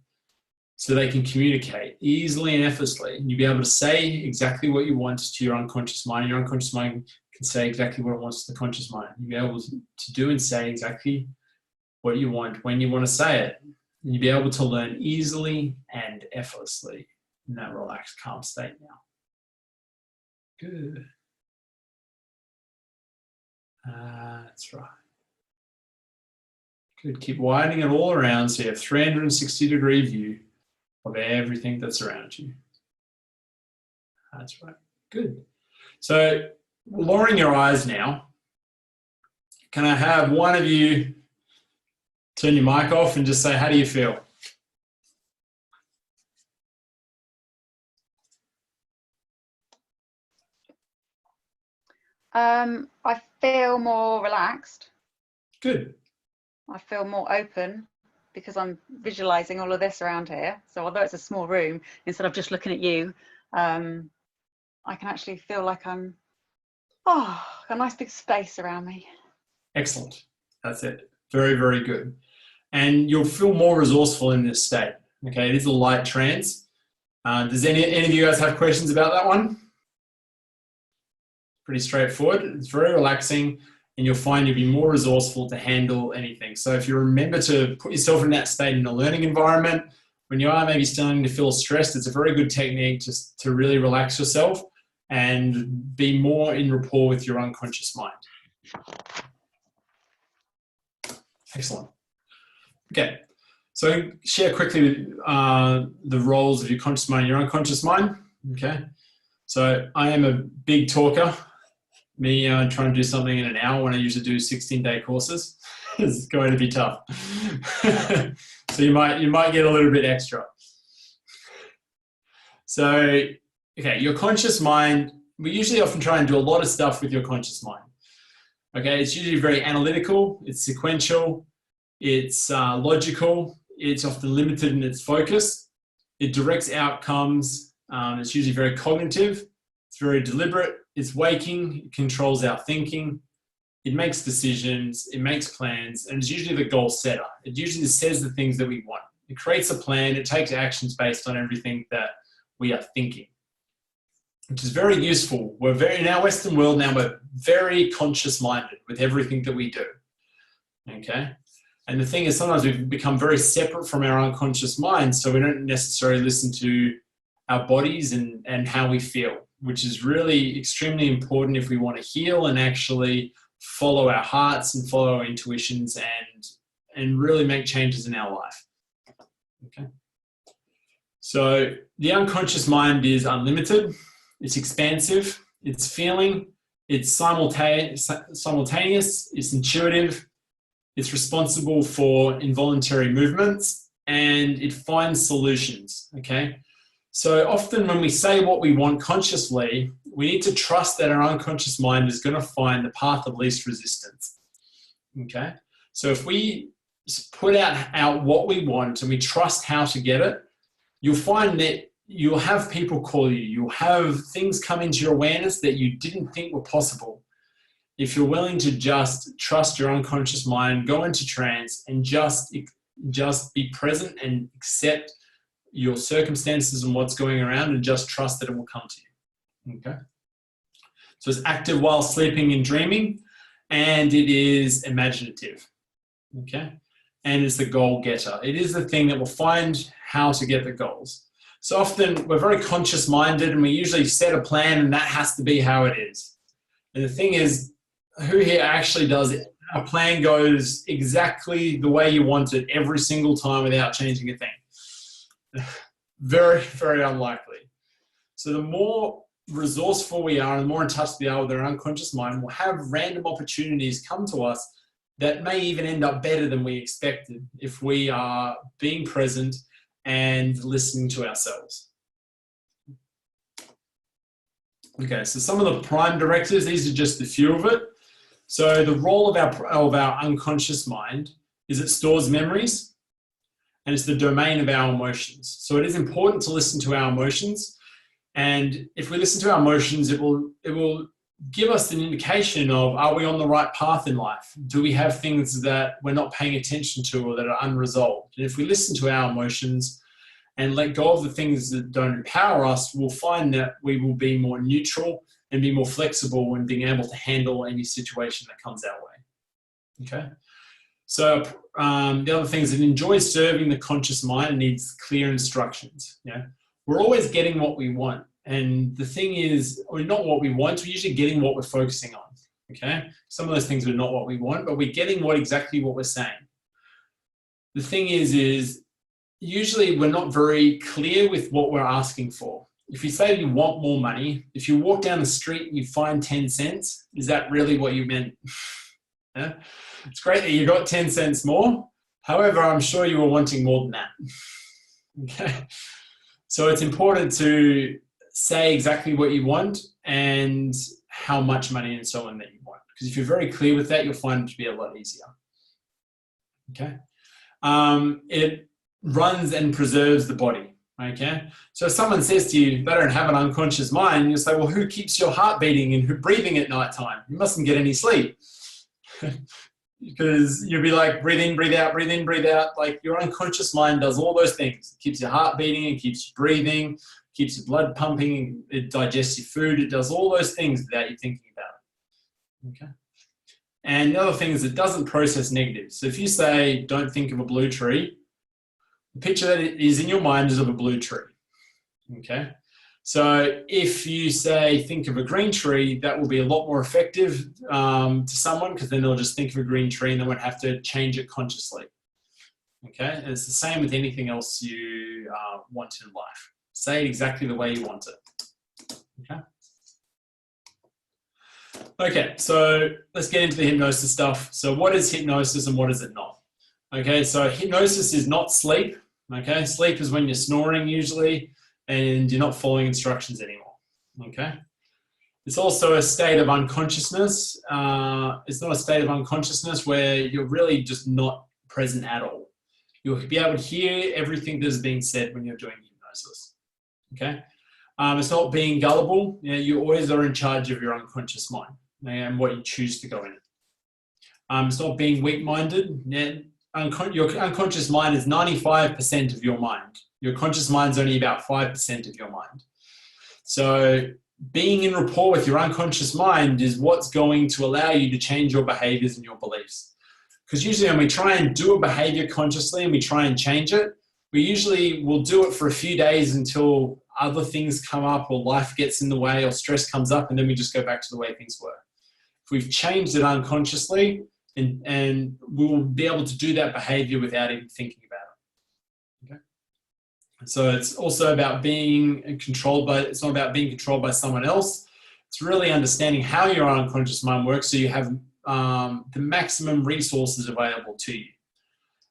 so they can communicate easily and effortlessly. And you'll be able to say exactly what you want to your unconscious mind. Your unconscious mind can say exactly what it wants to the conscious mind. You'll be able to do and say exactly what you want when you want to say it. And you'll be able to learn easily and effortlessly in that relaxed, calm state now. Good. That's right. Good. Keep widening it all around so you have 360-degree view of everything that's around you. That's right. Good. So lowering your eyes now. Can I have one of you turn your mic off and just say, how do you feel? I feel more relaxed. Good. I feel more open because I'm visualizing all of this around here. So although it's a small room, instead of just looking at you, I can actually feel like I'm, a nice big space around me. Excellent. That's it. Very, very good. And you'll feel more resourceful in this state. Okay, it is a light trance. Does any of you guys have questions about that one? Pretty straightforward. It's very relaxing, and you'll find you'll be more resourceful to handle anything. So if you remember to put yourself in that state in a learning environment, when you are maybe starting to feel stressed, it's a very good technique just to really relax yourself and be more in rapport with your unconscious mind. Excellent. Okay, so share quickly the roles of your conscious mind and your unconscious mind. Okay, so I am a big talker. Me trying to do something in an hour when I usually do 16-day courses is going to be tough. So you might get a little bit extra. So, okay, your conscious mind, we usually often try and do a lot of stuff with your conscious mind. Okay, it's usually very analytical, it's sequential, it's logical, it's often limited in its focus, it directs outcomes, it's usually very cognitive, it's very deliberate, it's waking, it controls our thinking, it makes decisions, it makes plans, and it's usually the goal setter. It usually says the things that we want. It creates a plan, it takes actions based on everything that we are thinking, which is very useful. In our Western world now, we're very conscious-minded with everything that we do, okay? And the thing is, sometimes we've become very separate from our unconscious mind, so we don't necessarily listen to our bodies and how we feel, which is really extremely important if we want to heal and actually follow our hearts and follow our intuitions and really make changes in our life. Okay. So the unconscious mind is unlimited, it's expansive, it's feeling, it's simultaneous, it's intuitive, it's responsible for involuntary movements, and it finds solutions, okay? So often when we say what we want consciously, we need to trust that our unconscious mind is going to find the path of least resistance, okay? So if we put out what we want and we trust how to get it, you'll find that you'll have people call you, you'll have things come into your awareness that you didn't think were possible. If you're willing to just trust your unconscious mind, go into trance and just be present and accept your circumstances and what's going around and just trust that it will come to you, okay? So it's active while sleeping and dreaming, and it is imaginative, okay? And it's the goal getter. It is the thing that will find how to get the goals. So often we're very conscious minded and we usually set a plan and that has to be how it is. And the thing is, who here actually does it? A plan goes exactly the way you want it every single time without changing a thing. Very, very unlikely. So the more resourceful we are and the more in touch we are with our unconscious mind, we'll have random opportunities come to us that may even end up better than we expected if we are being present and listening to ourselves. Okay, so some of the prime directives, these are just a few of it. So the role of our unconscious mind is it stores memories and it's the domain of our emotions. So it is important to listen to our emotions. And if we listen to our emotions, it will give us an indication of, are we on the right path in life? Do we have things that we're not paying attention to or that are unresolved? And if we listen to our emotions and let go of the things that don't empower us, we'll find that we will be more neutral and be more flexible in being able to handle any situation that comes our way. Okay. So the other thing is it enjoys serving the conscious mind and needs clear instructions. Yeah. We're always getting what we want. And the thing is, or not what we want, we're usually getting what we're focusing on. Okay. Some of those things are not what we want, but we're getting exactly what we're saying. The thing is usually we're not very clear with what we're asking for. If you say you want more money, if you walk down the street and you find 10 cents, is that really what you meant? Yeah? It's great that you got 10 cents more. However, I'm sure you were wanting more than that. Okay. So it's important to say exactly what you want and how much money and so on that you want. Because if you're very clear with that, you'll find it to be a lot easier. Okay. It runs and preserves the body. Okay. So if someone says to you, they don't have an unconscious mind, you'll say, well, who keeps your heart beating and breathing at night time? You mustn't get any sleep. Because you'll be like, breathe in, breathe out, breathe in, breathe out. Like your unconscious mind does all those things. It keeps your heart beating, it keeps you breathing, keeps your blood pumping, it digests your food, it does all those things without you thinking about it. Okay. And the other thing is it doesn't process negatives. So if you say, don't think of a blue tree, the picture that is in your mind is of a blue tree. Okay. So if you say, think of a green tree, that will be a lot more effective to someone because then they'll just think of a green tree and they won't have to change it consciously. Okay. And it's the same with anything else you want in life. Say it exactly the way you want it. Okay. Okay, so let's get into the hypnosis stuff. So what is hypnosis and what is it not? Okay, so hypnosis is not sleep. Okay, sleep is when you're snoring usually and you're not following instructions anymore. Okay, it's also a state of unconsciousness. It's not a state of unconsciousness where you're really just not present at all. You'll be able to hear everything that's being said when you're doing hypnosis. Okay. It's not being gullible. You know, you always are in charge of your unconscious mind and what you choose to go in. It's not being weak-minded. Yeah, your unconscious mind is 95% of your mind. Your conscious mind is only about 5% of your mind. So being in rapport with your unconscious mind is what's going to allow you to change your behaviors and your beliefs. Because usually when we try and do a behavior consciously and we try and change it, we usually will do it for a few days until other things come up or life gets in the way or stress comes up, and then we just go back to the way things were. If we've changed it unconsciously, and we will be able to do that behavior without even thinking about it. Okay. So it's also about being controlled by, it's not about being controlled by someone else. It's really understanding how your unconscious mind works so you have the maximum resources available to you.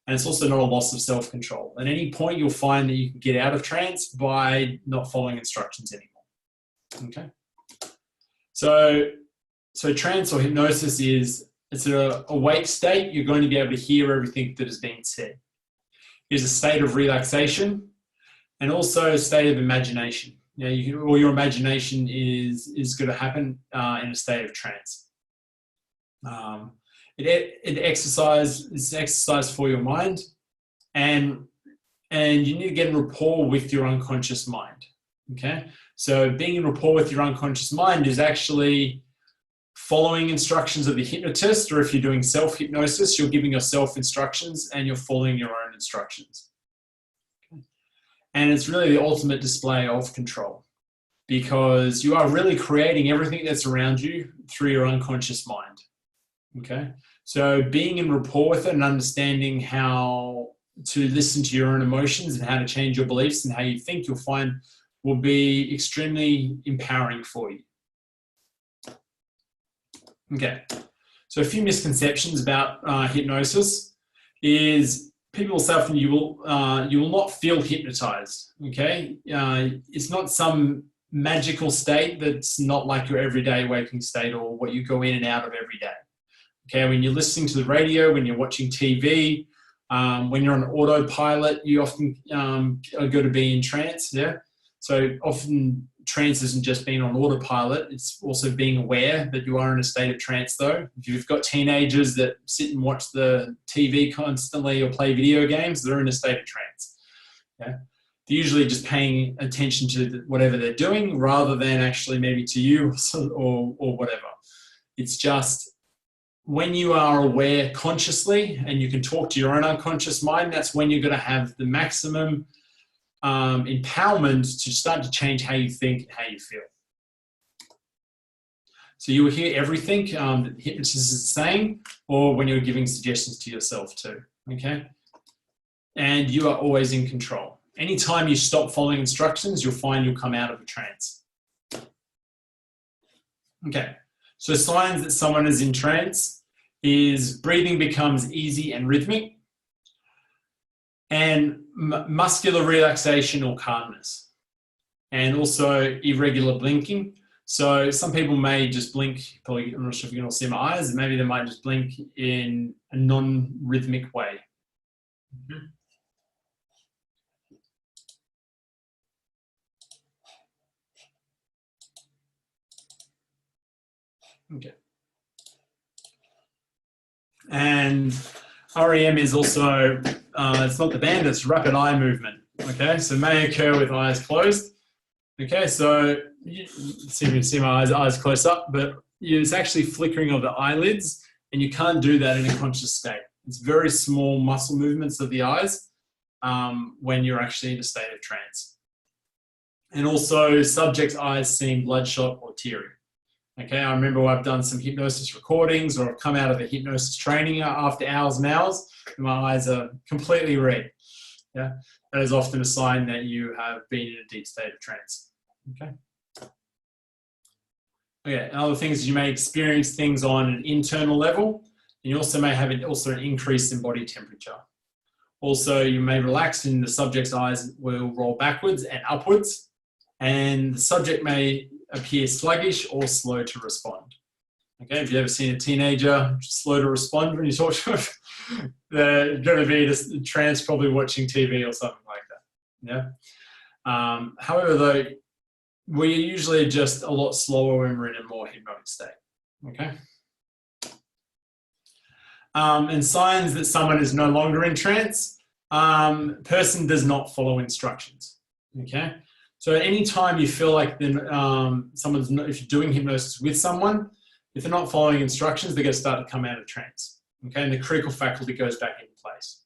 And it's also not a loss of self-control. At any point, you'll find that you can get out of trance by not following instructions anymore. Okay. So trance or hypnosis it's an awake state. You're going to be able to hear everything that is being said. It's a state of relaxation and also a state of imagination. You know, your imagination is going to happen in a state of trance. It's exercise for your mind, and you need to get in rapport with your unconscious mind. Okay, so being in rapport with your unconscious mind is actually following instructions of the hypnotist, or if you're doing self-hypnosis, you're giving yourself instructions and you're following your own instructions. Okay. And it's really the ultimate display of control because you are really creating everything that's around you through your unconscious mind. Okay, so being in rapport with it and understanding how to listen to your own emotions and how to change your beliefs and how you think, you'll find will be extremely empowering for you. Okay, so a few misconceptions about hypnosis is people say often you will not feel hypnotized. Okay, it's not some magical state that's not like your everyday waking state or what you go in and out of every day. Okay, when you're listening to the radio, when you're watching TV, when you're on autopilot, you often are going to be in trance. Yeah, so often trance isn't just being on autopilot, it's also being aware that you are in a state of trance though. If you've got teenagers that sit and watch the TV constantly or play video games, they're in a state of trance. Yeah? They're usually just paying attention to whatever they're doing rather than actually maybe to you or whatever. It's just when you are aware consciously and you can talk to your own unconscious mind, that's when you're going to have the maximum empowerment to start to change how you think and how you feel. So you will hear everything that the hypnotist is saying, or when you're giving suggestions to yourself too, okay? And you are always in control. Anytime you stop following instructions, you'll find you'll come out of a trance. Okay, so signs that someone is in trance is breathing becomes easy and rhythmic, and muscular relaxation or calmness, and also irregular blinking. So some people may just blink, probably, I'm not sure if you can all see my eyes, maybe they might just blink in a non-rhythmic way. Okay. And REM is also, it's not the band, it's rapid eye movement. Okay, so may occur with eyes closed. Okay, so you see my eyes close up, but it's actually flickering of the eyelids, and you can't do that in a conscious state. It's very small muscle movements of the eyes when you're actually in a state of trance. And also subject's eyes seem bloodshot or teary. Okay, I remember I've done some hypnosis recordings, or I've come out of a hypnosis training after hours and hours, and my eyes are completely red. Yeah, that is often a sign that you have been in a deep state of trance. Okay. Okay, and other things, you may experience things on an internal level, and you also may have an increase in body temperature. Also, you may relax and the subject's eyes will roll backwards and upwards, and the subject may appear sluggish or slow to respond. Okay, have you ever seen a teenager slow to respond when you talk to them? They're going to be just in trance, probably watching TV or something like that. Yeah. However, though, we're usually just a lot slower when we're in a more hypnotic state. Okay. And signs that someone is no longer in trance. Person does not follow instructions. Okay. So anytime you feel like if you're doing hypnosis with someone, if they're not following instructions, they're going to start to come out of trance. Okay, and the critical faculty goes back into place.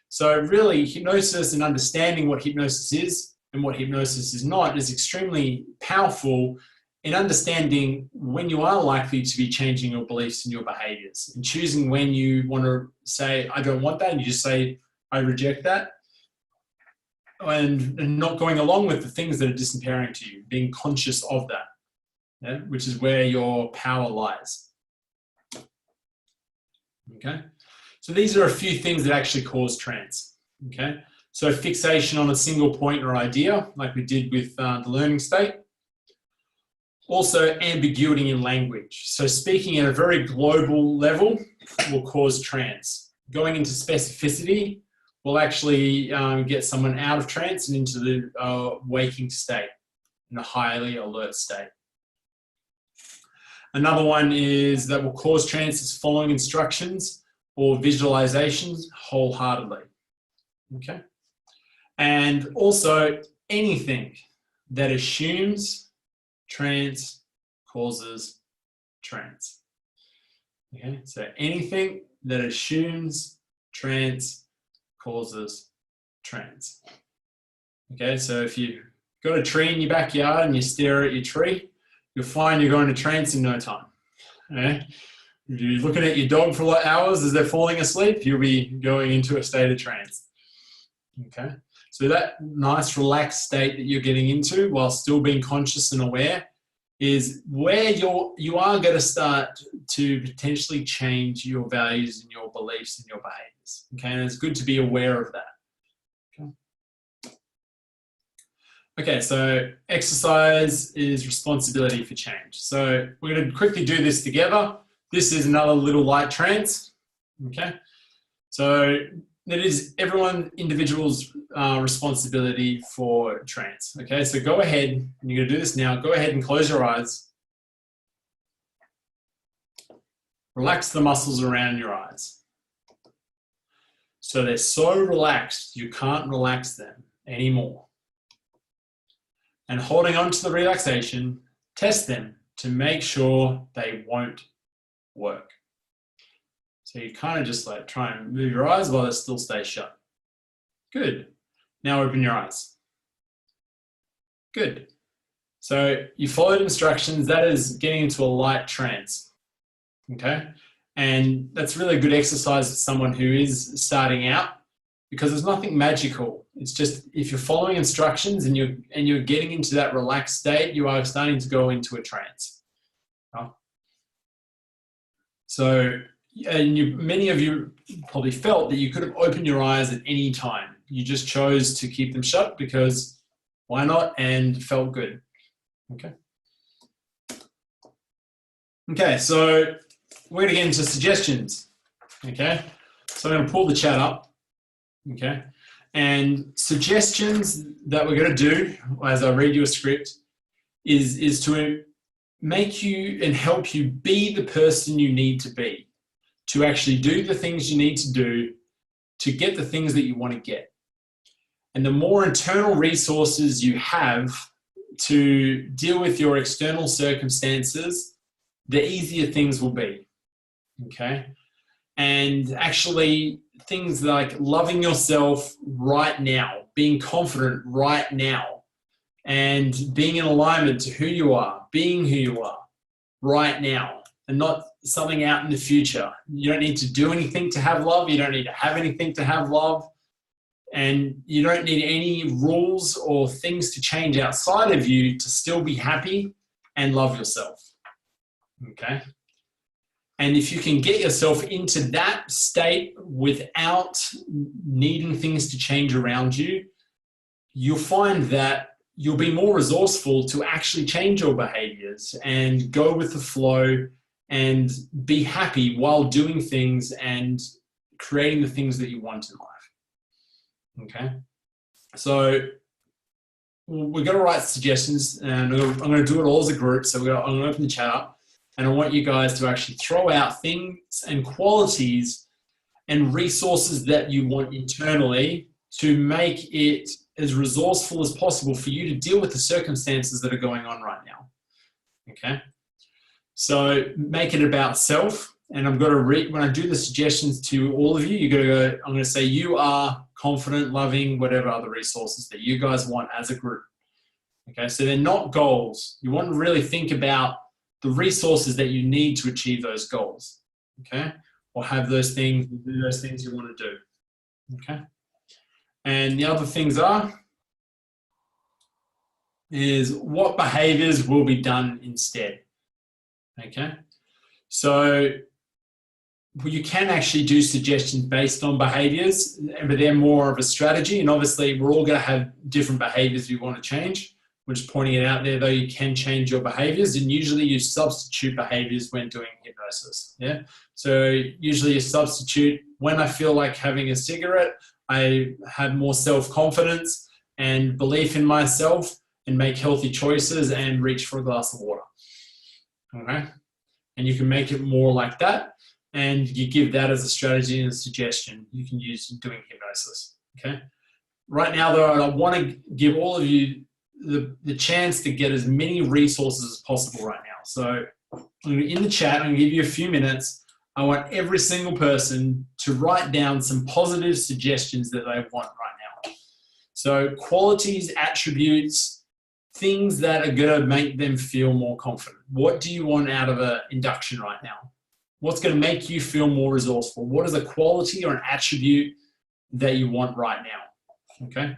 So really, hypnosis and understanding what hypnosis is and what hypnosis is not is extremely powerful in understanding when you are likely to be changing your beliefs and your behaviors, and choosing when you want to say, I don't want that, and you just say, I reject that. And not going along with the things that are disempowering to you, being conscious of that, yeah, which is where your power lies. Okay, so these are a few things that actually cause trance. Okay, so fixation on a single point or idea, like we did with the learning state. Also, ambiguity in language. So speaking at a very global level will cause trance. Going into specificity will actually get someone out of trance and into the waking state, in a highly alert state. Another one is that will cause trance is following instructions or visualizations wholeheartedly. Okay. And also anything that assumes trance causes trance. Okay. So anything that assumes trance causes trance. Okay, so if you've got a tree in your backyard and you stare at your tree, you'll find you're going to trance in no time. Okay? If you're looking at your dog for hours as they're falling asleep, you'll be going into a state of trance. Okay, So that nice relaxed state that you're getting into while still being conscious and aware is where you are going to start to potentially change your values and your beliefs and your behaviors. Okay, and it's good to be aware of that. Okay, so exercise is responsibility for change. So we're going to quickly do this together. This is another little light trance. Okay, so it is individual's responsibility for trance. Okay, so go ahead, and you're going to do this now. Go ahead and close your eyes. Relax the muscles around your eyes. So they're so relaxed, you can't relax them anymore. And holding on to the relaxation, test them to make sure they won't work. So you kind of just like try and move your eyes while they still stay shut. Good. Now open your eyes. Good. So you followed instructions. That is getting into a light trance. Okay. And that's really a good exercise for someone who is starting out, because there's nothing magical. It's just if you're following instructions and you're getting into that relaxed state, you are starting to go into a trance. So many of you probably felt that you could have opened your eyes at any time. You just chose to keep them shut because why not, and felt good. Okay. Okay, so we're going to get into suggestions. Okay, so I'm going to pull the chat up. Okay, and suggestions that we're going to do as I read you a script is to make you and help you be the person you need to be, to actually do the things you need to do to get the things that you want to get. And the more internal resources you have to deal with your external circumstances, the easier things will be. Okay? And actually, things like loving yourself right now, being confident right now, and being in alignment to who you are, being who you are right now, and not something out in the future. You don't need to do anything to have love. You don't need to have anything to have love. And you don't need any rules or things to change outside of you to still be happy and love yourself. Okay? And if you can get yourself into that state without needing things to change around you, you'll find that you'll be more resourceful to actually change your behaviors and go with the flow and be happy while doing things and creating the things that you want in life. Okay? So we're going to write suggestions, and I'm going to do it all as a group. So I'm going to open the chat up. And I want you guys to actually throw out things and qualities and resources that you want internally to make it as resourceful as possible for you to deal with the circumstances that are going on right now. Okay? So make it about self. And I'm going to read, when I do the suggestions to all of you, you're going to go, I'm going to say you are confident, loving, whatever other resources that you guys want as a group. Okay? So they're not goals. You want to really think about the resources that you need to achieve those goals, okay? Or have those things, do those things you want to do, okay? And the other things is what behaviors will be done instead, okay? So you can actually do suggestions based on behaviors, but they're more of a strategy, and obviously we're all going to have different behaviors we want to change. We're just pointing it out there, though you can change your behaviors, and usually you substitute behaviors when doing hypnosis. Yeah. So usually you substitute when I feel like having a cigarette, I have more self-confidence and belief in myself and make healthy choices and reach for a glass of water. Okay. And you can make it more like that, and you give that as a strategy and a suggestion you can use in doing hypnosis. Okay. Right now, though, I want to give all of you the chance to get as many resources as possible right now. So in the chat, I'm going to give you a few minutes. I want every single person to write down some positive suggestions that they want right now. So qualities, attributes, things that are going to make them feel more confident. What do you want out of an induction right now? What's going to make you feel more resourceful? What is a quality or an attribute that you want right now? Okay.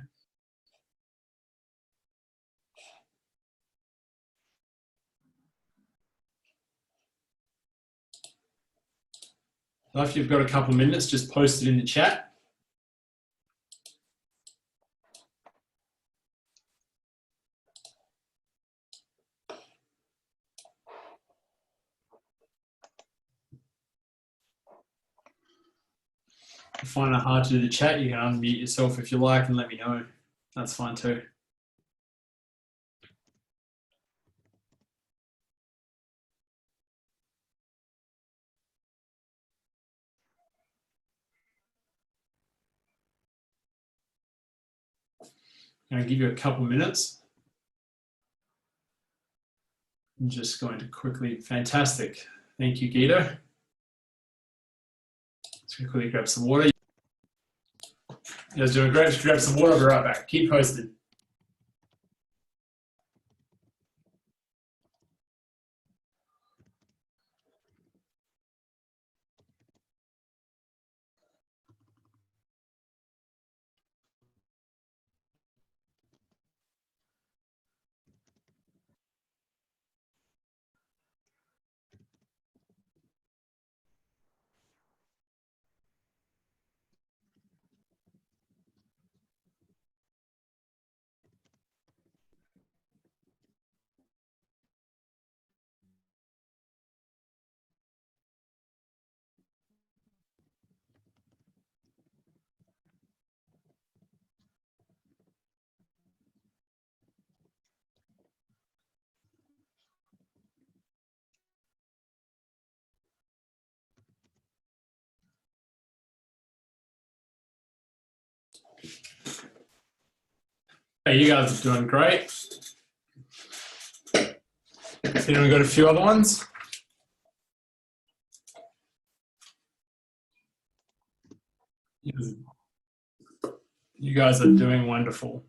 So after you've got a couple of minutes, just post it in the chat. If you find it hard to do the chat, you can unmute yourself if you like and let me know. That's fine too. I'm going to give you a couple minutes. I'm just going to quickly, fantastic. Thank you, Guido. Let's quickly grab some water. You guys doing great. Just grab some water. I'll be right back. Keep posted. Hey, you guys are doing great. Then we've got a few other ones. You guys are doing wonderful.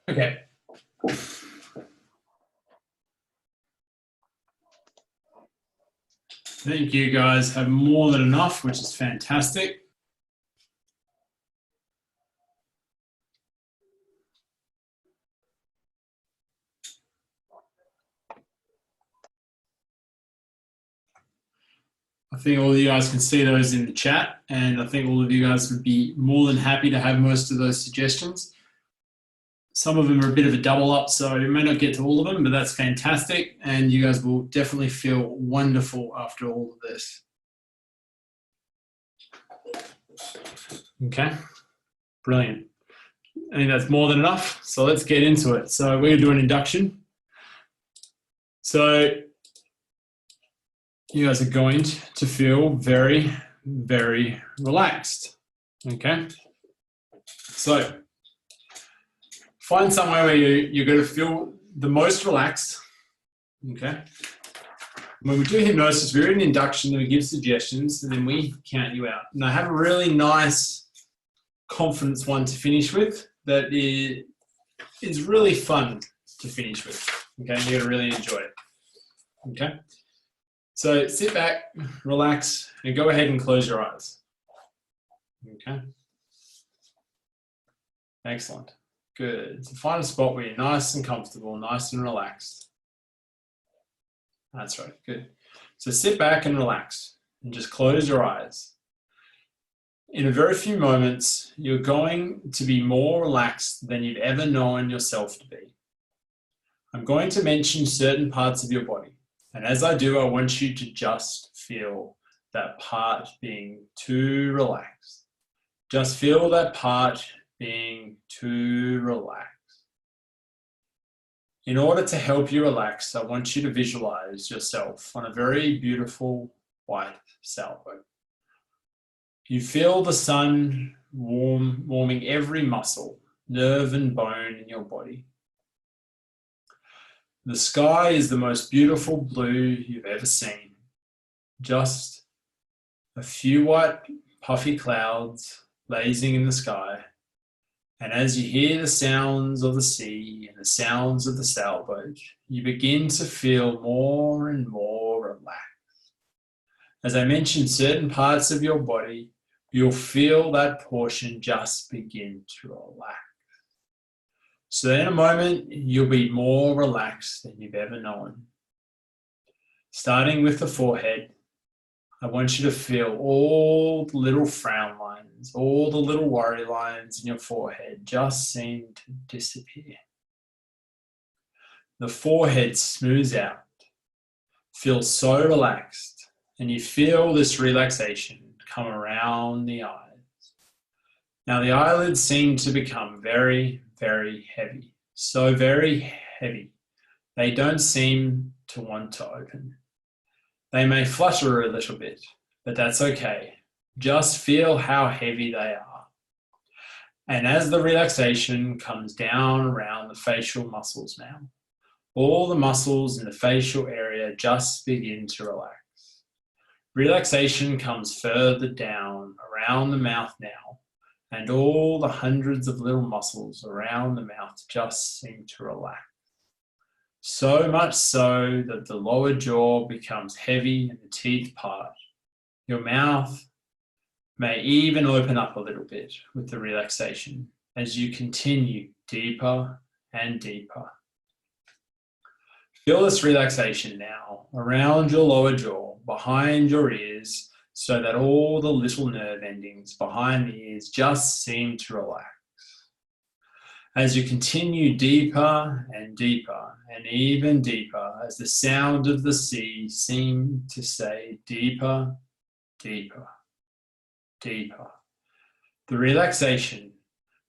Okay. I think you guys have more than enough, which is fantastic. I think all of you guys can see those in the chat, and I think all of you guys would be more than happy to have most of those suggestions. Some of them are a bit of a double up, so you may not get to all of them, but that's fantastic, and you guys will definitely feel wonderful after all of this. Okay, brilliant. I think that's more than enough, so let's get into it. So we're going to do an induction. So you guys are going to feel very, very relaxed. Okay, so find somewhere where you're going to feel the most relaxed. Okay, when we do hypnosis, we're in induction and we give suggestions and then we count you out. And I have a really nice confidence one to finish with that is really fun to finish with. Okay, you're going to really enjoy it. Okay, so sit back, relax, and go ahead and close your eyes. Okay, excellent, good. So find a spot where you're nice and comfortable, nice and relaxed. That's right, good. So sit back and relax and just close your eyes. In a very few moments, you're going to be more relaxed than you've ever known yourself to be. I'm going to mention certain parts of your body. And as I do, I want you to just feel that part being too relaxed. Just feel that part being too relaxed. In order to help you relax, I want you to visualize yourself on a very beautiful white sailboat. You feel the sun warming every muscle, nerve and bone in your body. The sky is the most beautiful blue you've ever seen. Just a few white puffy clouds blazing in the sky. And as you hear the sounds of the sea and the sounds of the sailboat, you begin to feel more and more relaxed. As I mentioned, certain parts of your body, you'll feel that portion just begin to relax. So in a moment, you'll be more relaxed than you've ever known. Starting with the forehead, I want you to feel all the little frown lines, all the little worry lines in your forehead just seem to disappear. The forehead smooths out, feels so relaxed, and you feel this relaxation come around the eyes. Now the eyelids seem to become very, very heavy, so very heavy, they don't seem to want to open. They may flutter a little bit, but that's okay. Just feel how heavy they are. And as the relaxation comes down around the facial muscles now, all the muscles in the facial area just begin to relax. Relaxation comes further down around the mouth now, and all the hundreds of little muscles around the mouth just seem to relax. So much so that the lower jaw becomes heavy and the teeth part. Your mouth may even open up a little bit with the relaxation as you continue deeper and deeper. Feel this relaxation now around your lower jaw, behind your ears, so that all the little nerve endings behind the ears just seem to relax. As you continue deeper and deeper and even deeper, as the sound of the sea seems to say deeper, deeper, deeper. The relaxation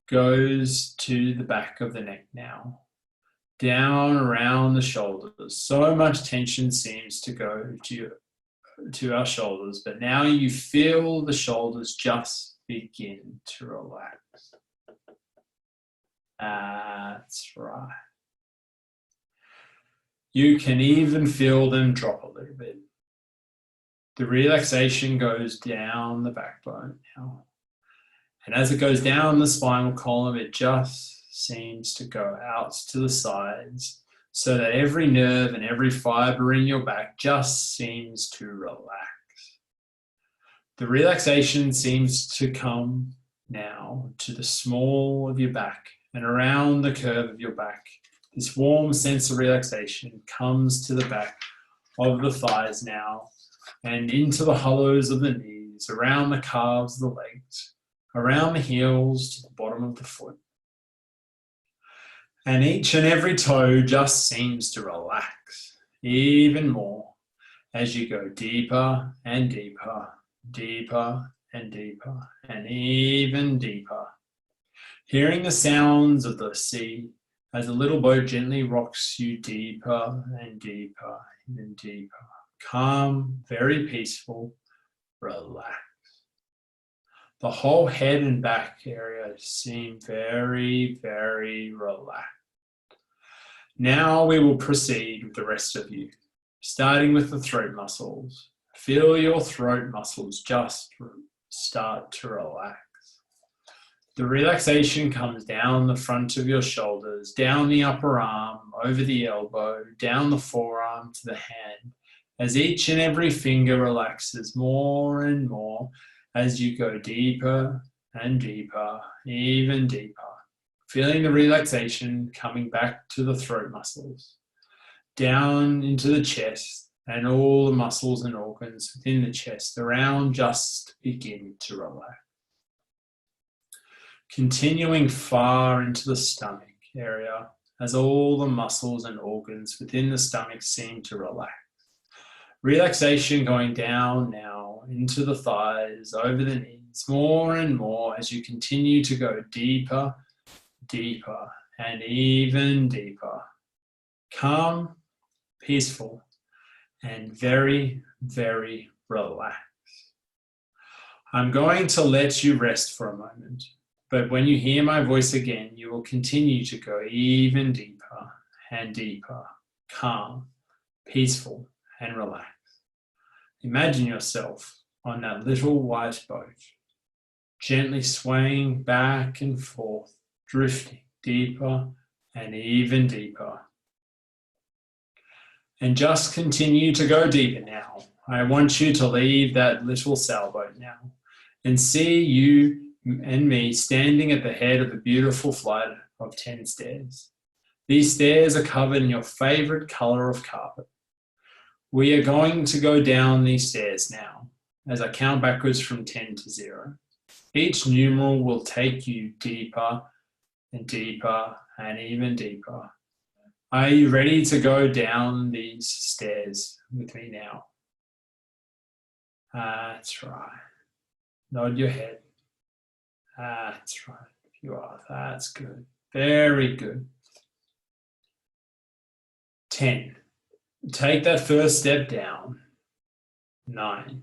goes to the back of the neck now, down around the shoulders. So much tension seems to go to our shoulders, but now you feel the shoulders just begin to relax. That's right. You can even feel them drop a little bit. The relaxation goes down the backbone now. And as it goes down the spinal column, it just seems to go out to the sides so that every nerve and every fiber in your back just seems to relax. The relaxation seems to come now to the small of your back and around the curve of your back. This warm sense of relaxation comes to the back of the thighs now and into the hollows of the knees, around the calves of the legs, around the heels to the bottom of the foot. And each and every toe just seems to relax even more as you go deeper and deeper, deeper and deeper, and even deeper. Hearing the sounds of the sea as the little boat gently rocks you deeper and deeper and deeper. Calm, very peaceful, relaxed. The whole head and back area seem very, very relaxed. Now we will proceed with the rest of you, starting with the throat muscles. Feel your throat muscles just start to relax. The relaxation comes down the front of your shoulders, down the upper arm, over the elbow, down the forearm to the hand, as each and every finger relaxes more and more as you go deeper and deeper, even deeper. Feeling the relaxation coming back to the throat muscles, down into the chest, and all the muscles and organs within the chest around just begin to relax. Continuing far into the stomach area as all the muscles and organs within the stomach seem to relax. Relaxation going down now into the thighs, over the knees, more and more as you continue to go deeper, deeper, and even deeper. Calm, peaceful, and very, very relaxed. I'm going to let you rest for a moment, but when you hear my voice again, you will continue to go even deeper and deeper, calm, peaceful, and relaxed. Imagine yourself on that little white boat, gently swaying back and forth, drifting deeper and even deeper. And just continue to go deeper now. I want you to leave that little sailboat now and see you and me standing at the head of a beautiful flight of 10 stairs. These stairs are covered in your favorite color of carpet. We are going to go down these stairs now as I count backwards from 10 to 0. Each numeral will take you deeper and deeper and even deeper. Are you ready to go down these stairs with me now? That's right. Nod your head. That's right. You are. That's good. Very good. 10. Take that first step down. 9.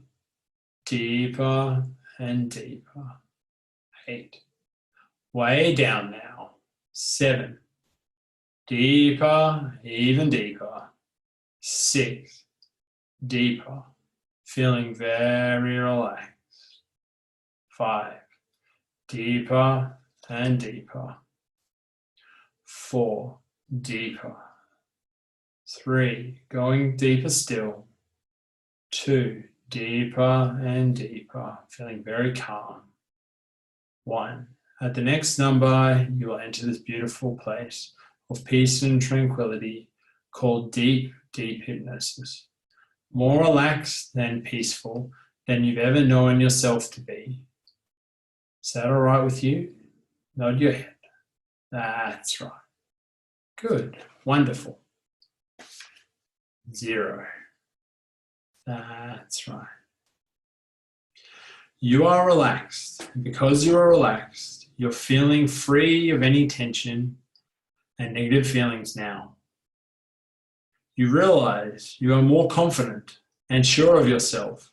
Deeper and deeper. 8. Way down now. 7. Deeper, even deeper. 6. Deeper. Feeling very relaxed. 5. Deeper and deeper. 4. Deeper. 3. Going deeper still. 2. Deeper and deeper. Feeling very calm. 1. At the next number, you will enter this beautiful place of peace and tranquility called deep, deep hypnosis. More relaxed and peaceful than you've ever known yourself to be. Is that all right with you? Nod your head. That's right. Good. Wonderful. 0. That's right. You are relaxed. Because you are relaxed, you're feeling free of any tension and negative feelings now. You realize you are more confident and sure of yourself,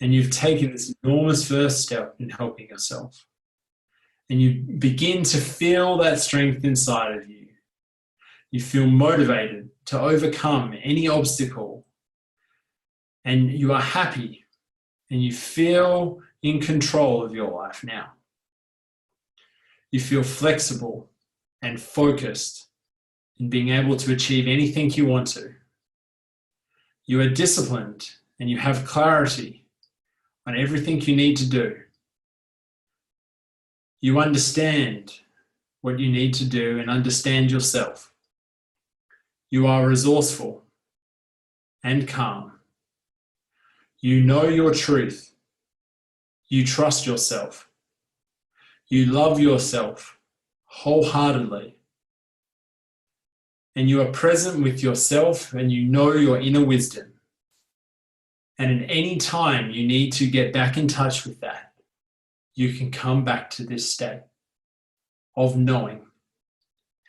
and you've taken this enormous first step in helping yourself. And you begin to feel that strength inside of you. You feel motivated to overcome any obstacle, and you are happy, and you feel in control of your life now. You feel flexible and focused in being able to achieve anything you want to. You are disciplined and you have clarity on everything you need to do. You understand what you need to do and understand yourself. You are resourceful and calm. You know your truth. You trust yourself. You love yourself wholeheartedly. And you are present with yourself and you know your inner wisdom. And at any time you need to get back in touch with that, you can come back to this state of knowing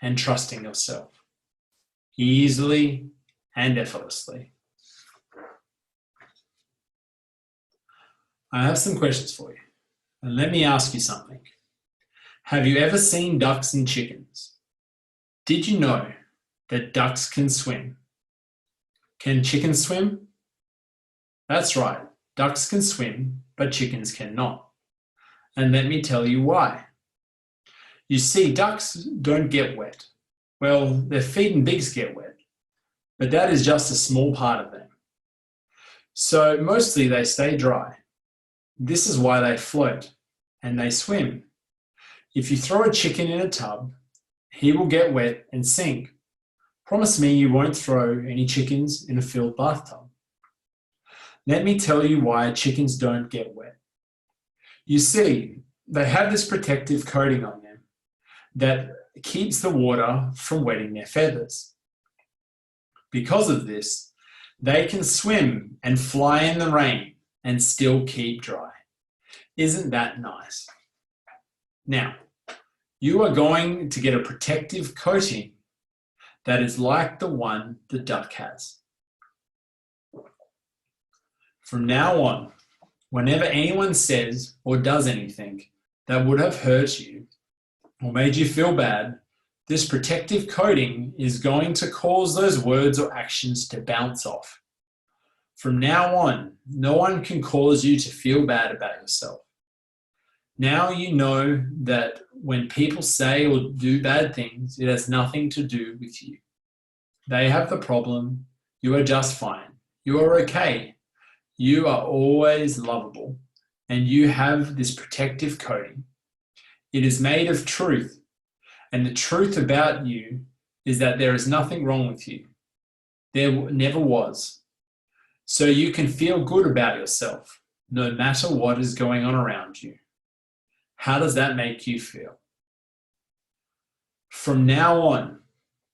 and trusting yourself easily and effortlessly. I have some questions for you. And let me ask you something. Have you ever seen ducks and chickens? Did you know that ducks can swim? Can chickens swim? That's right, ducks can swim, but chickens cannot. And let me tell you why. You see, ducks don't get wet. Well, their feet and beaks get wet, but that is just a small part of them. So mostly they stay dry. This is why they float and they swim. If you throw a chicken in a tub, he will get wet and sink. Promise me you won't throw any chickens in a filled bathtub. Let me tell you why chickens don't get wet. You see, they have this protective coating on them that keeps the water from wetting their feathers. Because of this, they can swim and fly in the rain and still keep dry. Isn't that nice? Now, you are going to get a protective coating that is like the one the duck has. From now on, whenever anyone says or does anything that would have hurt you or made you feel bad, this protective coating is going to cause those words or actions to bounce off. From now on, no one can cause you to feel bad about yourself. Now you know that when people say or do bad things, it has nothing to do with you. They have the problem. You are just fine. You are okay. You are always lovable, and you have this protective coating. It is made of truth, and the truth about you is that there is nothing wrong with you. There never was. So you can feel good about yourself, no matter what is going on around you. How does that make you feel? From now on,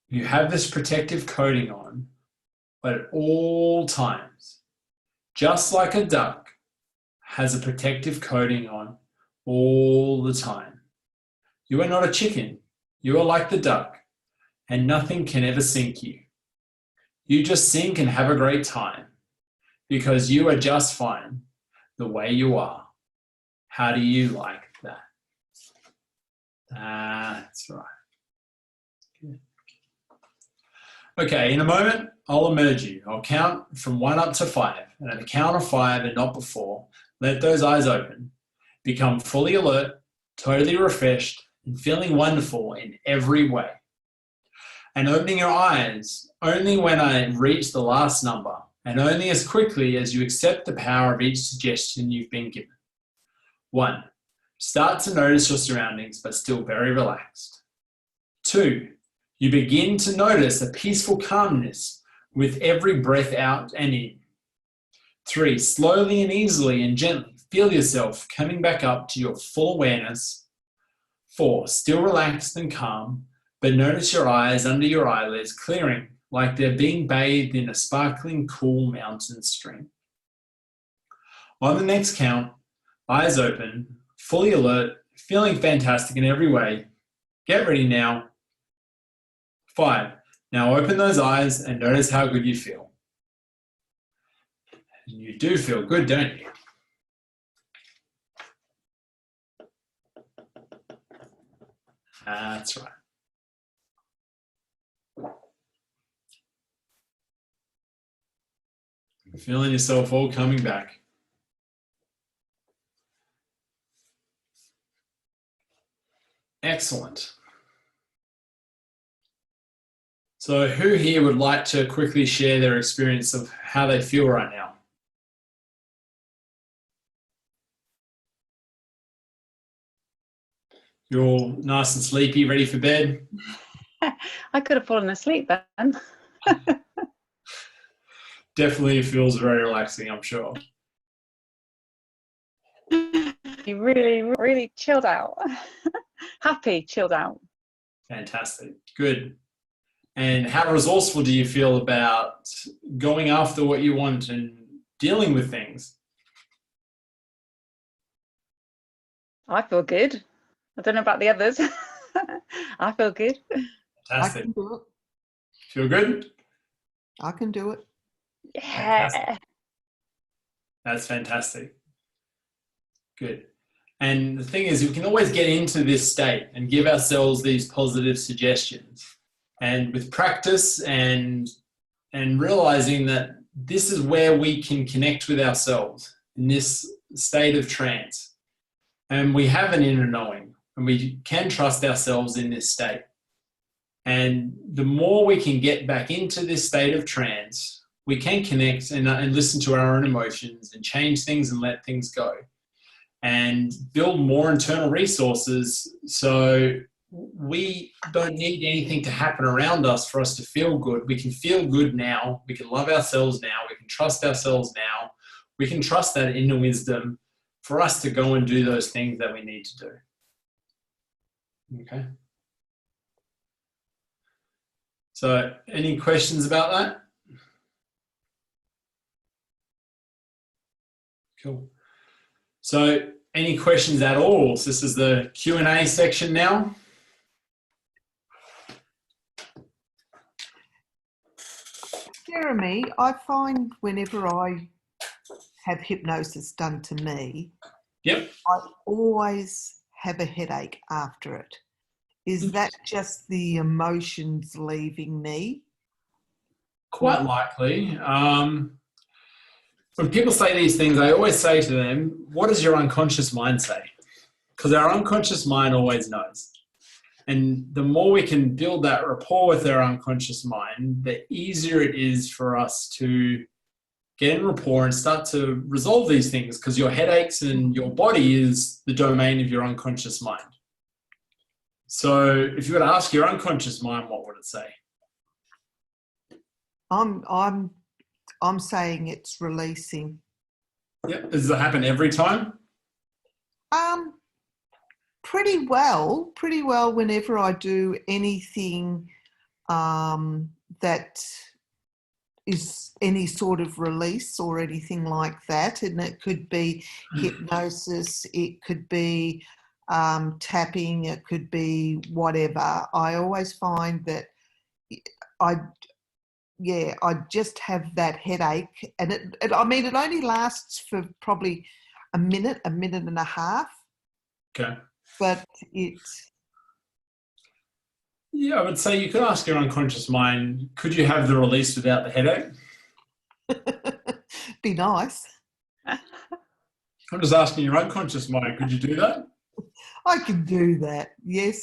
you have this protective coating on at all times. Just like a duck has a protective coating on all the time. You are not a chicken. You are like the duck, and nothing can ever sink you. You just sink and have a great time because you are just fine the way you are. How do you like that? That's right. Good. Okay, in a moment, I'll emerge you. I'll count from 1 up to 5. And at the count of 5 and not before, let those eyes open. Become fully alert, totally refreshed, and feeling wonderful in every way. And opening your eyes only when I reach the last number, and only as quickly as you accept the power of each suggestion you've been given. 1. Start to notice your surroundings, but still very relaxed. 2. You begin to notice a peaceful calmness with every breath out and in. 3. Slowly and easily and gently feel yourself coming back up to your full awareness. 4. Still relaxed and calm, but notice your eyes under your eyelids clearing like they're being bathed in a sparkling, cool mountain stream. On the next count, eyes open, fully alert, feeling fantastic in every way. Get ready now. 5. Now open those eyes and notice how good you feel. You do feel good, don't you? That's right. Feeling yourself all coming back. Excellent. So who here would like to quickly share their experience of how they feel right now? You're all nice and sleepy, ready for bed? I could have fallen asleep then. Definitely feels very relaxing, I'm sure. You really, really chilled out. Happy, chilled out. Fantastic. Good. And how resourceful do you feel about going after what you want and dealing with things? I feel good. I don't know about the others. I feel good. Fantastic. I can do it. Feel good? I can do it. Yeah. Fantastic. That's fantastic. Good. And the thing is, we can always get into this state and give ourselves these positive suggestions. And with practice and realizing that this is where we can connect with ourselves in this state of trance. And we have an inner knowing, and we can trust ourselves in this state. And the more we can get back into this state of trance, we can connect and listen to our own emotions and change things and let things go and build more internal resources, so we don't need anything to happen around us for us to feel good. We can feel good now. We can love ourselves now. We can trust ourselves now. We can trust that inner wisdom for us to go and do those things that we need to do. Okay. So any questions about that? Cool. So any questions at all? So this is the Q&A section now. Jeremy, I find whenever I have hypnosis done to me, Yep. I always have a headache after it. Is that just the emotions leaving me? Quite likely. When people say these things, I always say to them, what does your unconscious mind say? Because our unconscious mind always knows. And the more we can build that rapport with our unconscious mind, the easier it is for us to get in rapport and start to resolve these things, because your headaches and your body is the domain of your unconscious mind. So if you were to ask your unconscious mind, what would it say? I'm saying it's releasing. Yep. Does it happen every time? Pretty well whenever I do anything that is any sort of release or anything like that. And it could be hypnosis, it could be tapping, it could be whatever. I always find that I just have that headache, and it only lasts for probably a minute and a half. Okay. But yeah, I would say you could ask your unconscious mind, could you have the release without the headache? be nice. I'm just asking your unconscious mind, could you do that? I can do that, yes.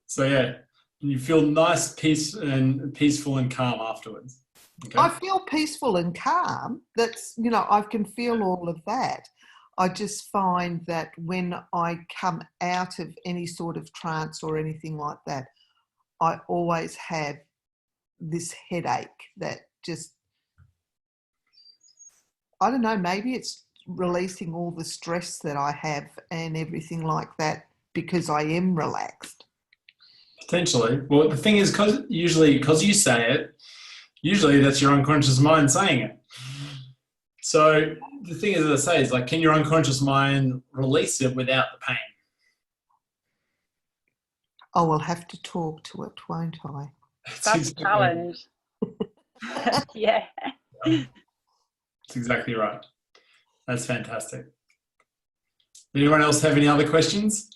So yeah, you feel nice, peaceful and calm afterwards. Okay. I feel peaceful and calm. That's, I can feel all of that. I just find that when I come out of any sort of trance or anything like that, I always have this headache that just, I don't know, maybe it's releasing all the stress that I have and everything like that because I am relaxed. Potentially. Well, the thing is, because you say it, usually that's your unconscious mind saying it. So the thing is, as I say, is like, can your unconscious mind release it without the pain? I will have to talk to it, won't I? That's a challenge. Yeah. That's exactly right. That's fantastic. Anyone else have any other questions?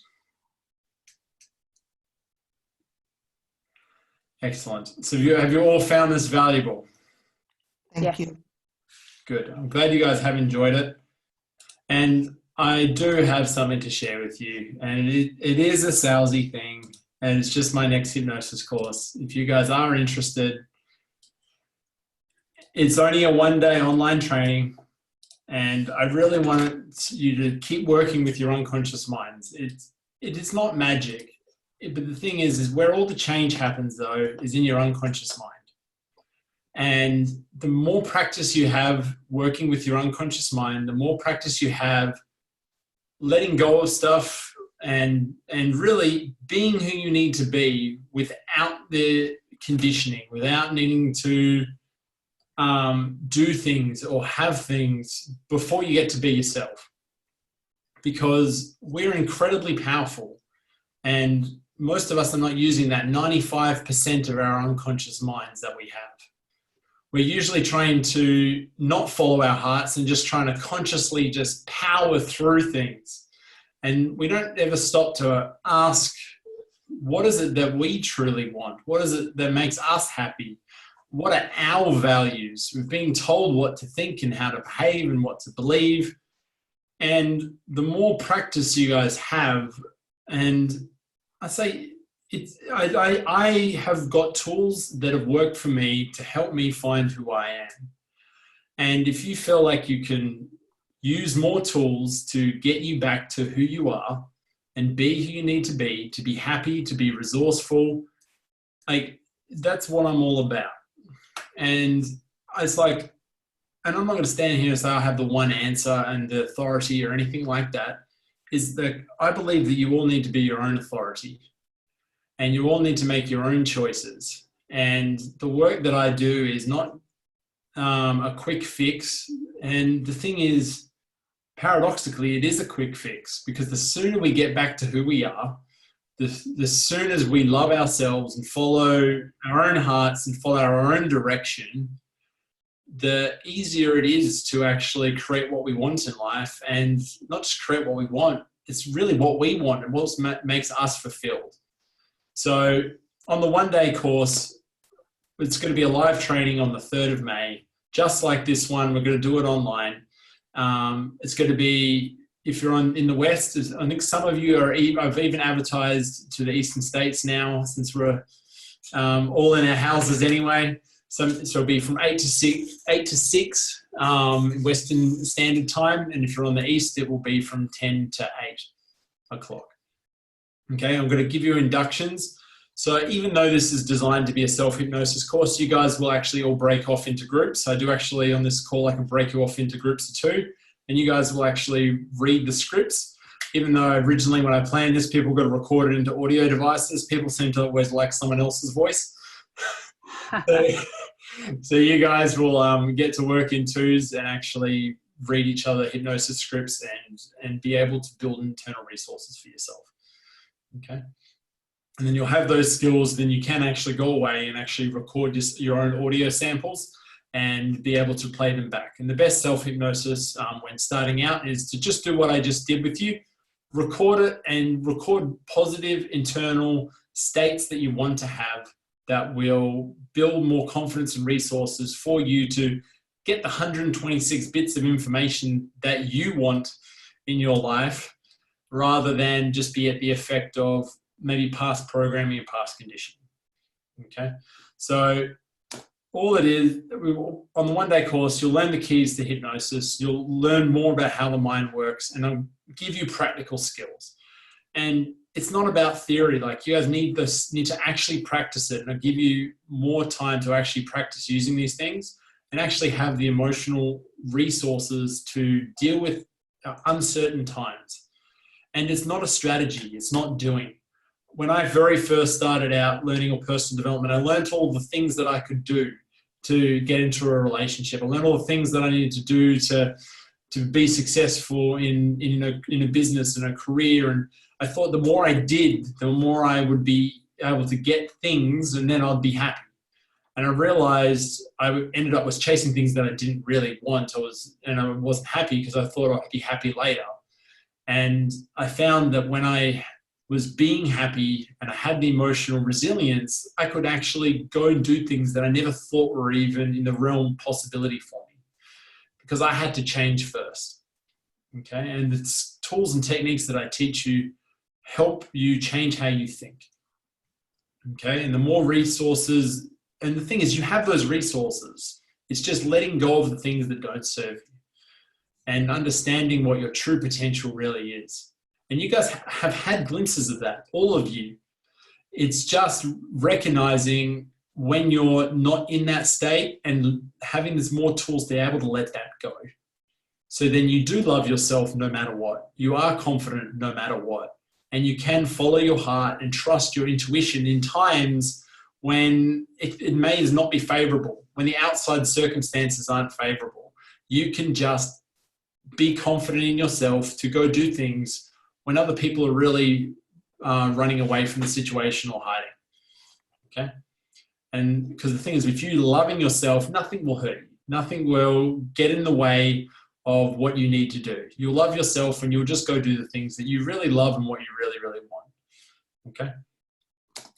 Excellent. So have you all found this valuable? Thank you. Good. I'm glad you guys have enjoyed it. And I do have something to share with you. And it is a salesy thing. And it's just my next hypnosis course. If you guys are interested, it's only a one-day online training. And I really want you to keep working with your unconscious minds. It is not magic. But the thing is where all the change happens, though, is in your unconscious mind. And the more practice you have working with your unconscious mind, the more practice you have letting go of stuff and really being who you need to be without the conditioning, without needing to do things or have things before you get to be yourself. Because we're incredibly powerful, and most of us are not using that 95% of our unconscious minds that we have. We're usually trying to not follow our hearts and just trying to consciously just power through things. And we don't ever stop to ask, what is it that we truly want? What is it that makes us happy? What are our values? We've been told what to think and how to behave and what to believe. And the more practice you guys have, and I say, I have got tools that have worked for me to help me find who I am. And if you feel like you can use more tools to get you back to who you are and be who you need to be happy, to be resourceful, like that's what I'm all about. And it's like, and I'm not going to stand here and say I have the one answer and the authority or anything like that, is that I believe that you all need to be your own authority and you all need to make your own choices. And the work that I do is not a quick fix. And the thing is, paradoxically, it is a quick fix, because the sooner we get back to who we are, the sooner as we love ourselves and follow our own hearts and follow our own direction, the easier it is to actually create what we want in life. And not just create what we want, it's really what we want and what makes us fulfilled. So on the one-day course, it's going to be a live training on the 3rd of May, just like this one. We're going to do it online. It's going to be, if you're in the West, I think some of you are, I've even advertised to the Eastern States now, since we're all in our houses anyway. So it'll be from 8 to 6 Western Standard Time. And if you're on the East, it will be from 10 to 8 o'clock. Okay, I'm going to give you inductions. So even though this is designed to be a self-hypnosis course, you guys will actually all break off into groups. I do actually, on this call, I can break you off into groups of 2, and you guys will actually read the scripts. Even though originally when I planned this, people got to record it into audio devices, people seem to always like someone else's voice. So you guys will get to work in 2s and actually read each other hypnosis scripts and be able to build internal resources for yourself. Okay. And then you'll have those skills, then you can actually go away and actually record your own audio samples and be able to play them back. And the best self-hypnosis when starting out is to just do what I just did with you. Record it and record positive internal states that you want to have that will build more confidence and resources for you to get the 126 bits of information that you want in your life, rather than just be at the effect of maybe past programming and past conditioning. Okay, so all it is, on the one-day course, you'll learn the keys to hypnosis, you'll learn more about how the mind works, and I'll give you practical skills. And it's not about theory, like you guys need to actually practice it, and I'll give you more time to actually practice using these things and actually have the emotional resources to deal with uncertain times. And it's not a strategy, it's not doing. When I very first started out learning all personal development, I learned all the things that I could do to get into a relationship. I learned all the things that I needed to do to be successful in a business and a career. And I thought the more I did, the more I would be able to get things, and then I'd be happy. And I realized I ended up was chasing things that I didn't really want. I wasn't happy because I thought I'd be happy later. And I found that when I was being happy and I had the emotional resilience, I could actually go and do things that I never thought were even in the realm possibility for me, because I had to change first. Okay, and it's tools and techniques that I teach you help you change how you think. Okay, and the more resources, and the thing is, you have those resources. It's just letting go of the things that don't serve you and understanding what your true potential really is. And you guys have had glimpses of that, all of you. It's just recognizing when you're not in that state and having there's more tools to be able to let that go. So then you do love yourself no matter what. You are confident no matter what. And you can follow your heart and trust your intuition in times when it may not be favorable, when the outside circumstances aren't favorable. You can just be confident in yourself to go do things when other people are really running away from the situation or hiding. Okay? And because the thing is, if you're loving yourself, nothing will hurt you. Nothing will get in the way of what you need to do. You'll love yourself and you'll just go do the things that you really love and what you really, really want. Okay.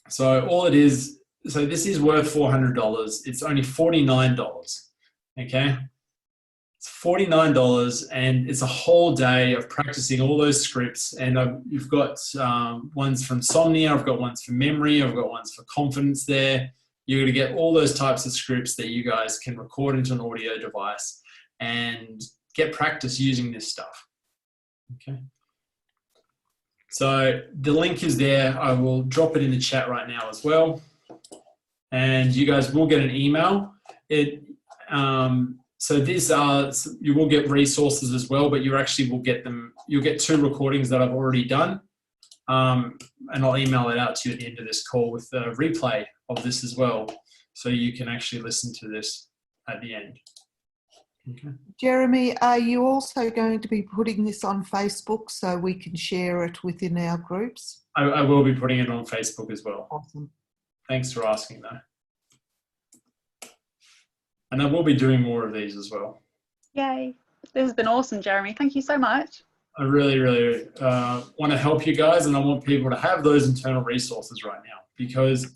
So all it is, so this is worth $400. It's only $49. Okay. It's $49 and it's a whole day of practicing all those scripts. And you've got ones for insomnia, I've got ones for memory, I've got ones for confidence there. You're going to get all those types of scripts that you guys can record into an audio device and get practice using this stuff. Okay. So the link is there. I will drop it in the chat right now as well. And you guys will get an email. So these are, you will get resources as well, but you actually will get them, you'll get 2 recordings that I've already done. And I'll email it out to you at the end of this call with a replay of this as well. So you can actually listen to this at the end. Okay. Jeremy, are you also going to be putting this on Facebook so we can share it within our groups? I will be putting it on Facebook as well. Awesome. Thanks for asking though. And I will be doing more of these as well. Yay. This has been awesome, Jeremy. Thank you so much. I really, really want to help you guys, and I want people to have those internal resources right now, because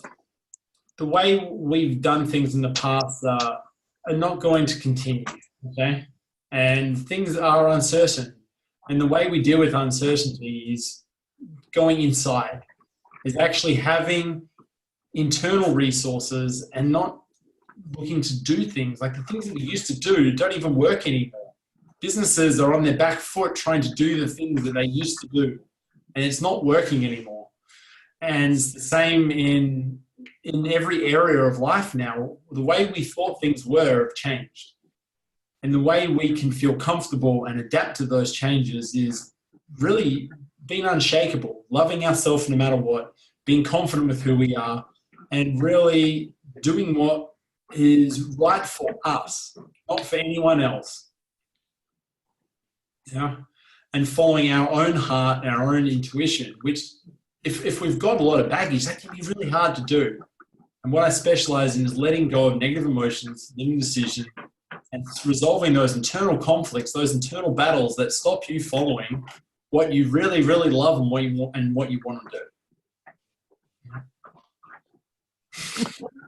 the way we've done things in the past are not going to continue, okay? And things are uncertain. And the way we deal with uncertainty is going inside, is actually having internal resources and not looking to do things like the things that we used to do don't even work anymore. Businesses are on their back foot trying to do the things that they used to do, and it's not working anymore. And it's the same in every area of life now. The way we thought things were have changed. And the way we can feel comfortable and adapt to those changes is really being unshakable, loving ourselves no matter what, being confident with who we are, and really doing what is right for us, not for anyone else. Yeah, and following our own heart and our own intuition, which if we've got a lot of baggage, that can be really hard to do. And what I specialize in is letting go of negative emotions, making decisions, and resolving those internal conflicts, those internal battles that stop you following what you really, really love and what you want to do.